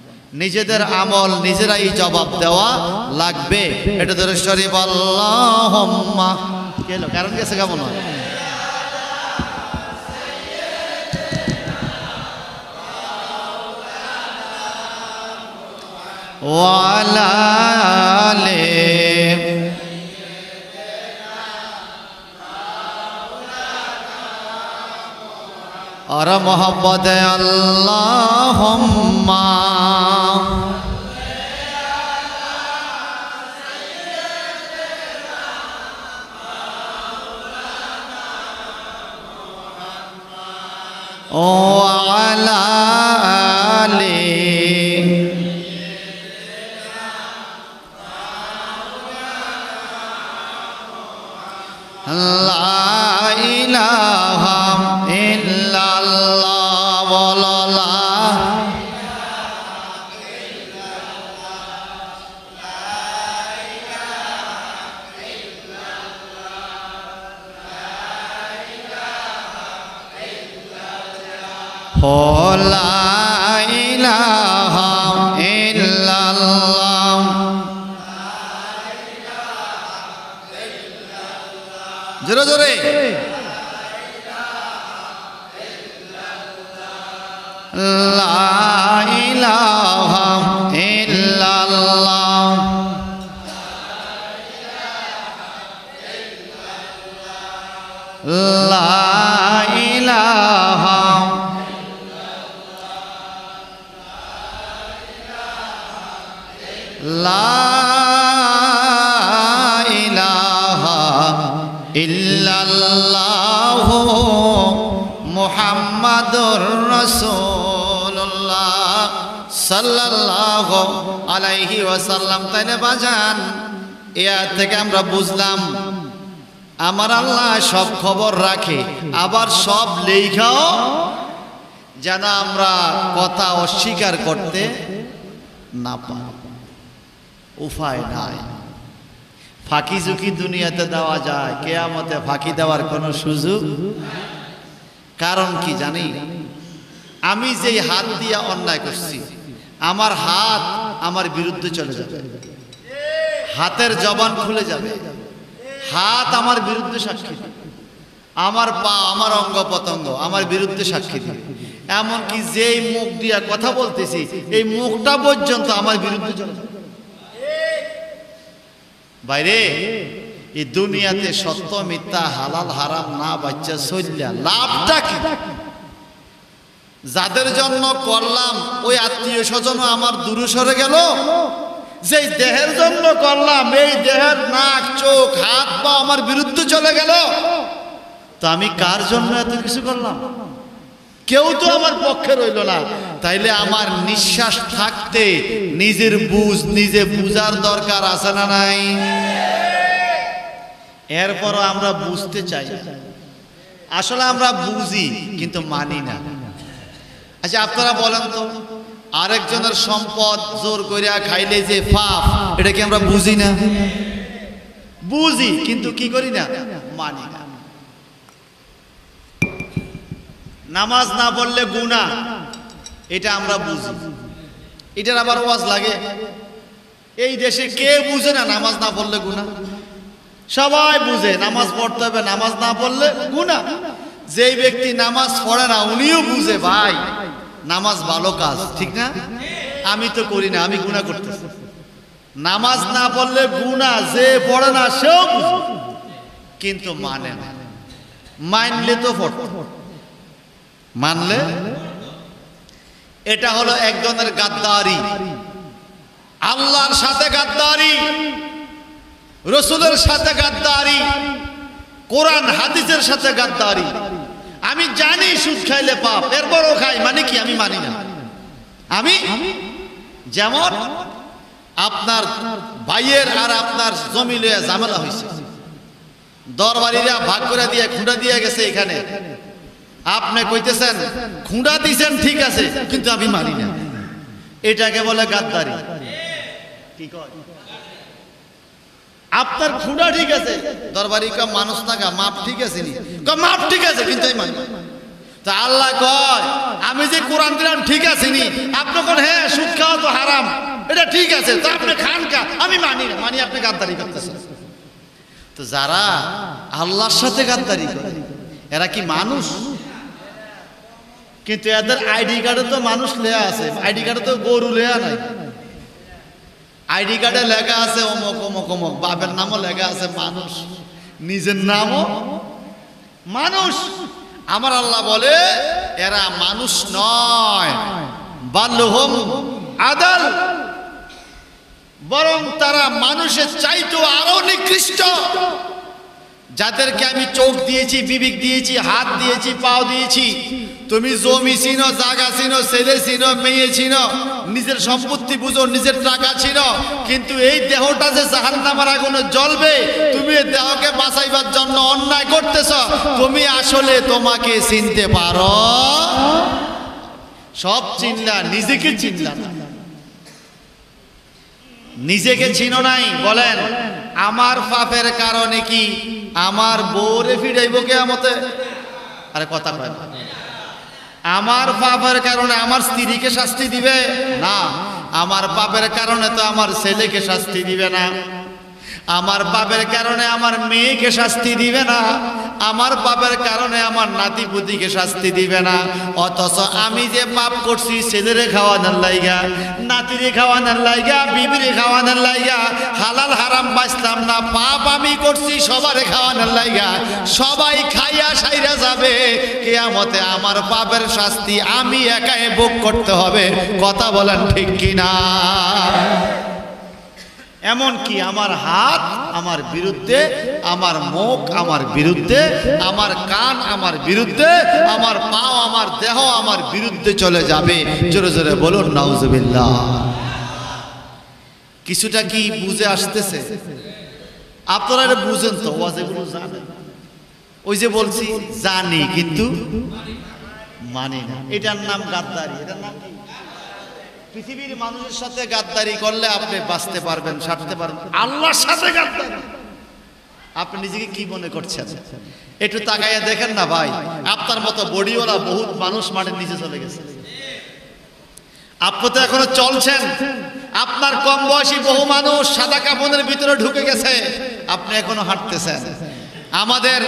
নিজেদের আমল নিজেরাই জবাব দেওয়া লাগবে। এটা ধরে শরীফ আল্লাহুম্মা কেন কারণ গেছে কেমন হয়? ওয়ালা আলে আর মোহাম্মদ আল্লাহুম্মা ও আলা আলি লা ইলাহা ইল্লাল্লাহ ওয়া লা ইলাহা ইল্লাল্লাহ জোরে জোরে লা ইলাহা ইল্লাল্লাহ লা ইলাহা ইল্লাল্লাহু মুহাম্মাদুর রাসূলুল্লাহ সাল্লাল্লাহু আলাইহি ওয়াসাল্লাম। তাইলে বাজান, এর থেকে আমরা বুঝলাম আমার আল্লাহ সব খবর রাখে, আবার সব লেখাও, যেন আমরা কথা অস্বীকার করতে না পারি। উপায় নাই, ফাঁকি ঝুঁকি দুনিয়াতে দেওয়া যায়, কিয়ামতে ফাঁকি দেওয়ার কোনো সুযোগ। কারণ কি জানি, আমি যেই হাত দিয়ে অন্যায় করছি, আমার হাত আমার বিরুদ্ধে চলে যাবে, হাতের জবান খুলে যাবে, হাত আমার বিরুদ্ধে সাক্ষী দিবে, আমার পা, আমার অঙ্গ প্রত্যঙ্গ আমার বিরুদ্ধে সাক্ষী দিবে। এমনকি যেই মুখ দিয়া কথা বলতেছি, এই মুখটা পর্যন্ত আমার বিরুদ্ধে চলে যাবে। বাইরে এই দুনিয়াতে সত্য মিথ্যা, হালাল হারাম না বাচ্চা চললা লাভটা কি? যাদের জন্য করলাম ওই আত্মীয় স্বজন আমার দূরে সরে গেল, যেই দেহের জন্য করলাম এই দেহের নাক চোখ হাত পা আমার বিরুদ্ধে চলে গেল, তো আমি কার জন্য এত কিছু করলাম? কেউ তো আমার পক্ষে রইল না। তাইলে আমার নিঃশ্বাস থাকতে নিজের বুঝ নিজে বুঝার দরকার আছে না নাই? এরপরও আমরা বুঝতে চাই, আসলে আমরা বুঝি কিন্তু মানি না। আচ্ছা আপনারা বলেন তো, আরেকজনের সম্পদ জোর করিয়া খাইলে যে পাপ, এটা কি আমরা বুঝি না? বুঝি কিন্তু কি করি না, মানি না। নামাজ না পড়লে গুনাহ, এটা আমরা বুঝি, এটার আবার ওয়াজ লাগে। এই দেশে কে বুঝে না নামাজ না পড়লে গুনাহ? সবাই বুঝে নামাজ পড়তে হবে, নামাজ না পড়লে গুনাহ। যেই ব্যক্তি নামাজ পড়ে না উনিও বুঝে ভাই নামাজ ভালো কাজ, ঠিক না? আমি তো করি না, আমি গুনাহ করতেছি। নামাজ না পড়লে গুনাহ, যে পড়ে না সেও বুঝে কিন্তু মানে না। মানলে তো পড়ত, মানলে। এটা হলো একজনের গাদ্দারি, আল্লাহর সাথে গাদ্দারি, রসুলের সাথে গাদ্দারি, কোরআন হাদিসের সাথে গাদ্দারি। আমি জানি সুদ খাইলে পাপ, এরপরও খাই, মানে কি আমি মানি না। আমি যেমন আপনার ভাইয়ের আর আপনার জমি লইয়া ঝামেলা হয়েছে, দরবারিরা ভাগ করে দিয়ে খুঁড়া দিয়ে গেছে, এখানে আপনি কইতেছেন খুঁড়া দিয়েছেন ঠিক আছে, কিন্তু আমি মানি না, এটাকে বলে গাদ্দারি। কি কয়? আপনার খুঁড়া ঠিক আছে, দরবারি কা মানুষ না কা মাপ ঠিক আছে নি, মাপ ঠিক আছে কিন্তু আমি মানি। তা আল্লাহ কয় আমি যে কোরআন দিলাম ঠিক আছে নি, আপনি কোন হ্যাঁ সুদ খাওয়া তো হারাম, এটা ঠিক আছে, তা আপনি খান কা, আমি মানি না, মানি আপনি গাদ্দারি করতেছেন। তো যারা আল্লাহর সাথে গাদ্দারি করে এরা কি মানুষ? কিন্তু এদের আইডি কার্ডে তো মানুষ লেয়া আছে, আইডি কার্ডে তো গরু লেয়া নাই। আইডি কার্ডে লেখা আছে অমুক অমুক অমুক, বাপের নামও লেখা আছে মানুষ, নিজের নামও মানুষ। আমার আল্লাহ বলে এরা মানুষ নয়, বাল্যহম আদাল, বরং তারা মানুষের চাইতো আরো নিকৃষ্ট। যাদেরকে আমি চোখ দিয়েছি, বিবেক দিয়েছি, হাত দিয়েছি, পাও দিয়েছি, তুমি জমি চিনো, জায়গা চিনো, ছেলে চিনো, মেয়ে চিনো, নিজের সম্পত্তি বুঝো, নিজের টাকা চিনো, কিন্তু এই দেহটা যে জাহান্নামের আগুনে জ্বলবে, তুমি এই দেহকে বাঁচাইবার জন্য অন্যায় করতেছ, তুমি আসলে তোমাকে চিনতে পারো? সব চিনলা, নিজেকে চিনলা না। নিজেকে চিনো নাই। বলেন আমার পাপের কারণে কি আমার বউরে ফিরাইব কিয়ামতে? আরে কথা কয় না। আমার পাপের কারণে আমার স্ত্রীকে শাস্তি দিবে না, আমার পাপের কারণে তো আমার ছেলেকে শাস্তি দিবে না, আমার পাপের কারণে আমার মেয়েকে শাস্তি দিবে না, আমার পাপের কারণে আমার নাতি পুতিকে শাস্তি দিবে না। অথচ আমি যে পাপ করছি ছেলেরে খাওয়ানোর লাইগা, নাতিরে খাওয়ানোর লাইগা, বিবিরে খাওয়ানোর লাইগা, হালাল হারাম বাঁচলাম না, পাপ আমি করছি সবারে খাওয়ানোর লাইগা, সবাই খাইয়া সাইরা যাবে, কিয়ামতে আমার পাপের শাস্তি আমি একাই ভোগ করতে হবে। কথা বলেন ঠিক কিনা? এমনকি আমার হাত আমার বিরুদ্ধে, আমার মুখ আমার বিরুদ্ধে, আমার কান আমার বিরুদ্ধে, আমার পা আমার দেহ আমার বিরুদ্ধে চলে যাবে। জোরে জোরে বলুন নাউজুবিল্লাহ। কিছুটা কি বুঝে আসতেছে? আপনারা এটা বুঝেন তো? ওয়াজেগুলো জানেন? ওই যে বলছি জানি কিন্তু মানি না, এটার নাম গাদ্দারি। এটার নাম কি? পৃথিবীর মানুষের সাথে গাদ্দারি করলে আপনি বাঁচতে পারবেন, সারতে পারবেন। আল্লাহর সাথে গাদ্দারি, আপনি নিজেকে কি মনে করছেন? একটু তাকাইয়া দেখেন না ভাই, আপনার মতো বডিওয়ালা বহুত মানুষ মাটির নিচে চলে গেছে। আপনি তো এখনো চলছেন। আপনার কম বয়সী বহু মানুষ সাদা কাফনের ভিতরে ঢুকে গেছে, আপনি এখনো হাঁটতেছেন। আমাদের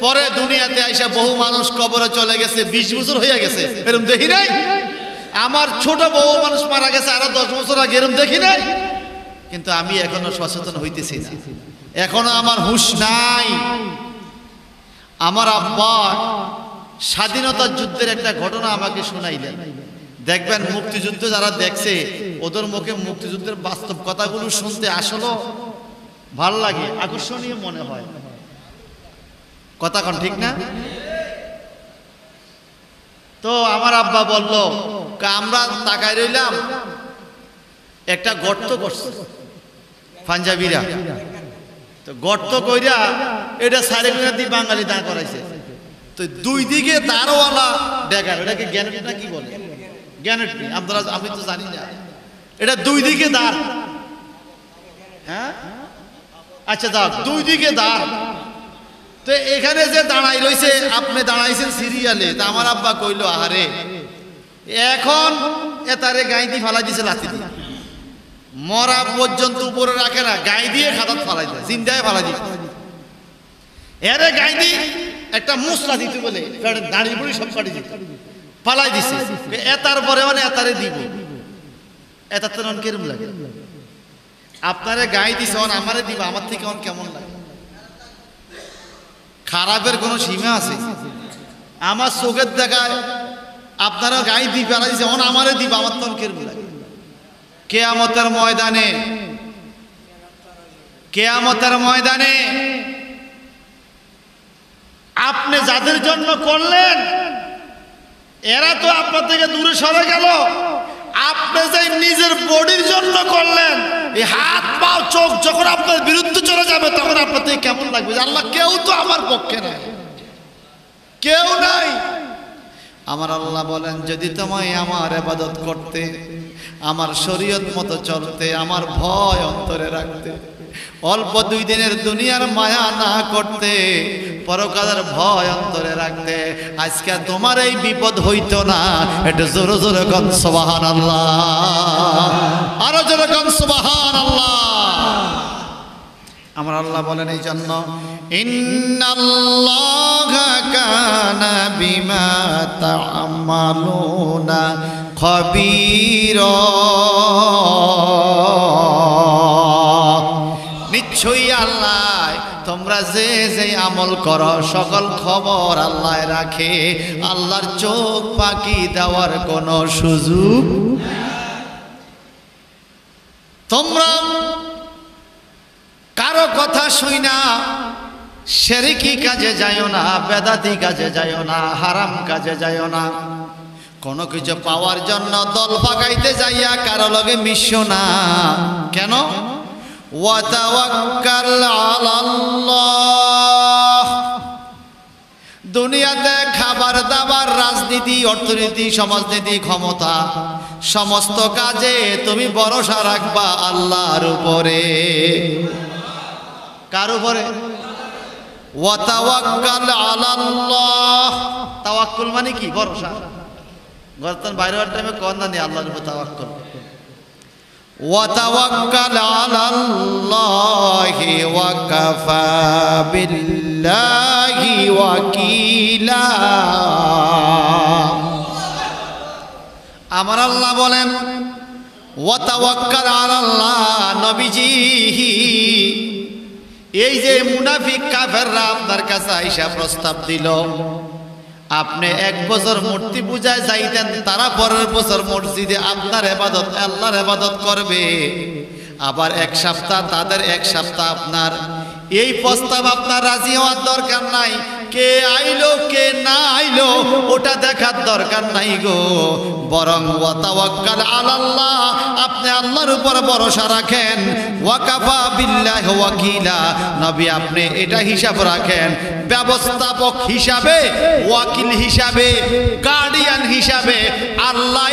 পরে দুনিয়াতে আইসা বহু মানুষ কবরে চলে গেছে, 20 বছর হয়ে গেছে, এরকম দেখি নাই? আমার ছোট বহু মানুষ মারা গেছে আরো 10 বছর আগে, এরকম দেখি নাই? কিন্তু আমি এখনো সচেতন হইতেছি না, এখনো আমার হুঁশ নাই। আমার আব্বা স্বাধীনতা যুদ্ধের একটা ঘটনা আমাকে শোনাইলেন। দেখবেন মুক্তিযুদ্ধ যারা দেখছে ওদের মুখে মুক্তিযুদ্ধের বাস্তব কথাগুলো শুনতে আসলে ভালো লাগে, আকর্ষণীয় মনে হয়। কথা কোন ঠিক না? তো আমার আব্বা বলল, আমরা তাকায় রইলাম, একটা গর্ত করছে পাঞ্জাবিরা। তো গর্ত কইরা এটা সাড়ে দিয়ে বাঙালি দাঁড় করাইছে। তো দুই দিকে দাঁড়ওয়ালা ডেগার, এটাকে গ্যানেট না কি বলে? গ্যানেট আপনারা, আমি তো জানি না। এটা দুই দিকে দাঁড়, হ্যাঁ আচ্ছা যাক, দুই দিকে দাঁড়। তো এখানে যে দাঁড়াই রয়েছে, আপনি দাঁড়াইছেন সিরিয়ালে। তা আমার আব্বা কইলো, আরে এখন এতারে গাই দিয়ে ফালাই দিছে লাথি দিয়ে, মরা পর্যন্ত উপরে রাখে না, গাই দিয়ে খাতাত ফালাই দেয়, জিন্দায় ফালাই দিচ্ছে। এরে গাই দিয়ে একটা মুসলা দিতে বলে দাঁড়িয়ে পড়ি সব কাটি দিতে ফালাই দিছে। এতার পরে মানে এতারে দিব, এতার তো কেরম লাগে? আপনারে গাই দিছে, আমারে দিব, আমার থেকে কেমন লাগে? খারাপের কোনো সীমা আছে? আমার চোখের দেখায় আপনারা গাই দিয়ে ফেলা দিছে, আমারে দিব, আমার তখন কেরম লাগে? কিয়ামতের ময়দানে, কিয়ামতের ময়দানে আপনি যাদের জন্য করলেন এরা তো আপনার থেকে দূরে সরে গেল। আপনি যে নিজের বডির জন্য করলেন, এই হাত পা চোখ যখন আপনার বিরুদ্ধে চলে যাবে তখন আপনার থেকে কেমন লাগবে? আল্লাহ কেউ তো আমার পক্ষে নাই, কেউ নাই। আমার আল্লাহ বলেন, যদি তোমায় আমার ইবাদত করতে, আমার শরীয়ত মতো চলতে, আমার ভয় অন্তরে রাখতে, অল্প 2 দিনের দুনিয়ার মায়া না করতে, পরকালের ভয় অন্তরে রাখতে, আজকে তোমার এই বিপদ হইতো না। একটু জোরে জোরে গান সুবহানাল্লাহ, আরো জোরে গান সুবহানাল্লাহ। আমার আল্লাহ বলেন এই জন্য, ইন্নাল্লাহা কানা বিমা তা'মালুনা খাবীরা। নিশ্চয়ই আল্লাহ তোমরা যে যে আমল করো সকল খবর আল্লাহ রাখে। আল্লাহর চোখ ফাঁকি দেওয়ার কোনো সুযোগ। তোমরা কারো কথা শুইনা শিরকি কাজে যাইও না, বেদাতি কাজে যাইও না, হারাম কাজে যাইও না। কোনো কিছু পাওয়ার জন্য দল পাকাইতে যাইয়া কারো লগে মিশো না। কেন? ওয়াতাওয়াক্কাল আলাল্লাহ। দুনিয়াতে খাবার দাবার, রাজনীতি, অর্থনীতি, সমাজনীতি, ক্ষমতা, সমস্ত কাজে তুমি ভরসা রাখবা আল্লাহর উপরে। কার উপরে? ওয়াতাওয়াক্কাল আলাল্লাহ। তাওয়াক্কুল মানে কি? ভরসা। গতকাল বাইরে হওয়ার টাইমে কোন জানি আল্লাহর উপর তাওয়াক্কুল। ওয়াতাওয়াক্কাল আলাল্লাহি ওয়া কাফা বিল্লাহি ওয়াকিলা। আমার আল্লাহ বলেন, ওয়াতাওয়াক্কাল আলাল্লাহ। নবীজি, এই যে মুনাফিক কাফেররা আপনার কাছে আইসা প্রস্তাব দিল, আপনি 1 বছর মূর্তি পূজায় যাইতেন, তারা পরের বছর মসজিদে আপনার ইবাদত, আল্লাহর ইবাদত করবে। আবার এক সপ্তাহ তাদের, এক সপ্তাহ আপনার। এই প্রস্তাব আপনার রাজি হওয়ার দরকার নাই। কে আইলো কে না আইলো ওটা দেখার দরকার নাই গো, বরং ওয়া তাওয়াক্কাল আলাল্লাহ, আপনি আল্লাহর উপর ভরসা রাখেন। ওয়া কাফা বিল্লাহি ওয়াকিলা, নবী আপনি এটা হিসাব রাখেন, ব্যবস্থাপক হিসাবে, ওয়াকিল হিসাবে, গার্ডিয়ান হিসাবে আল্লাহ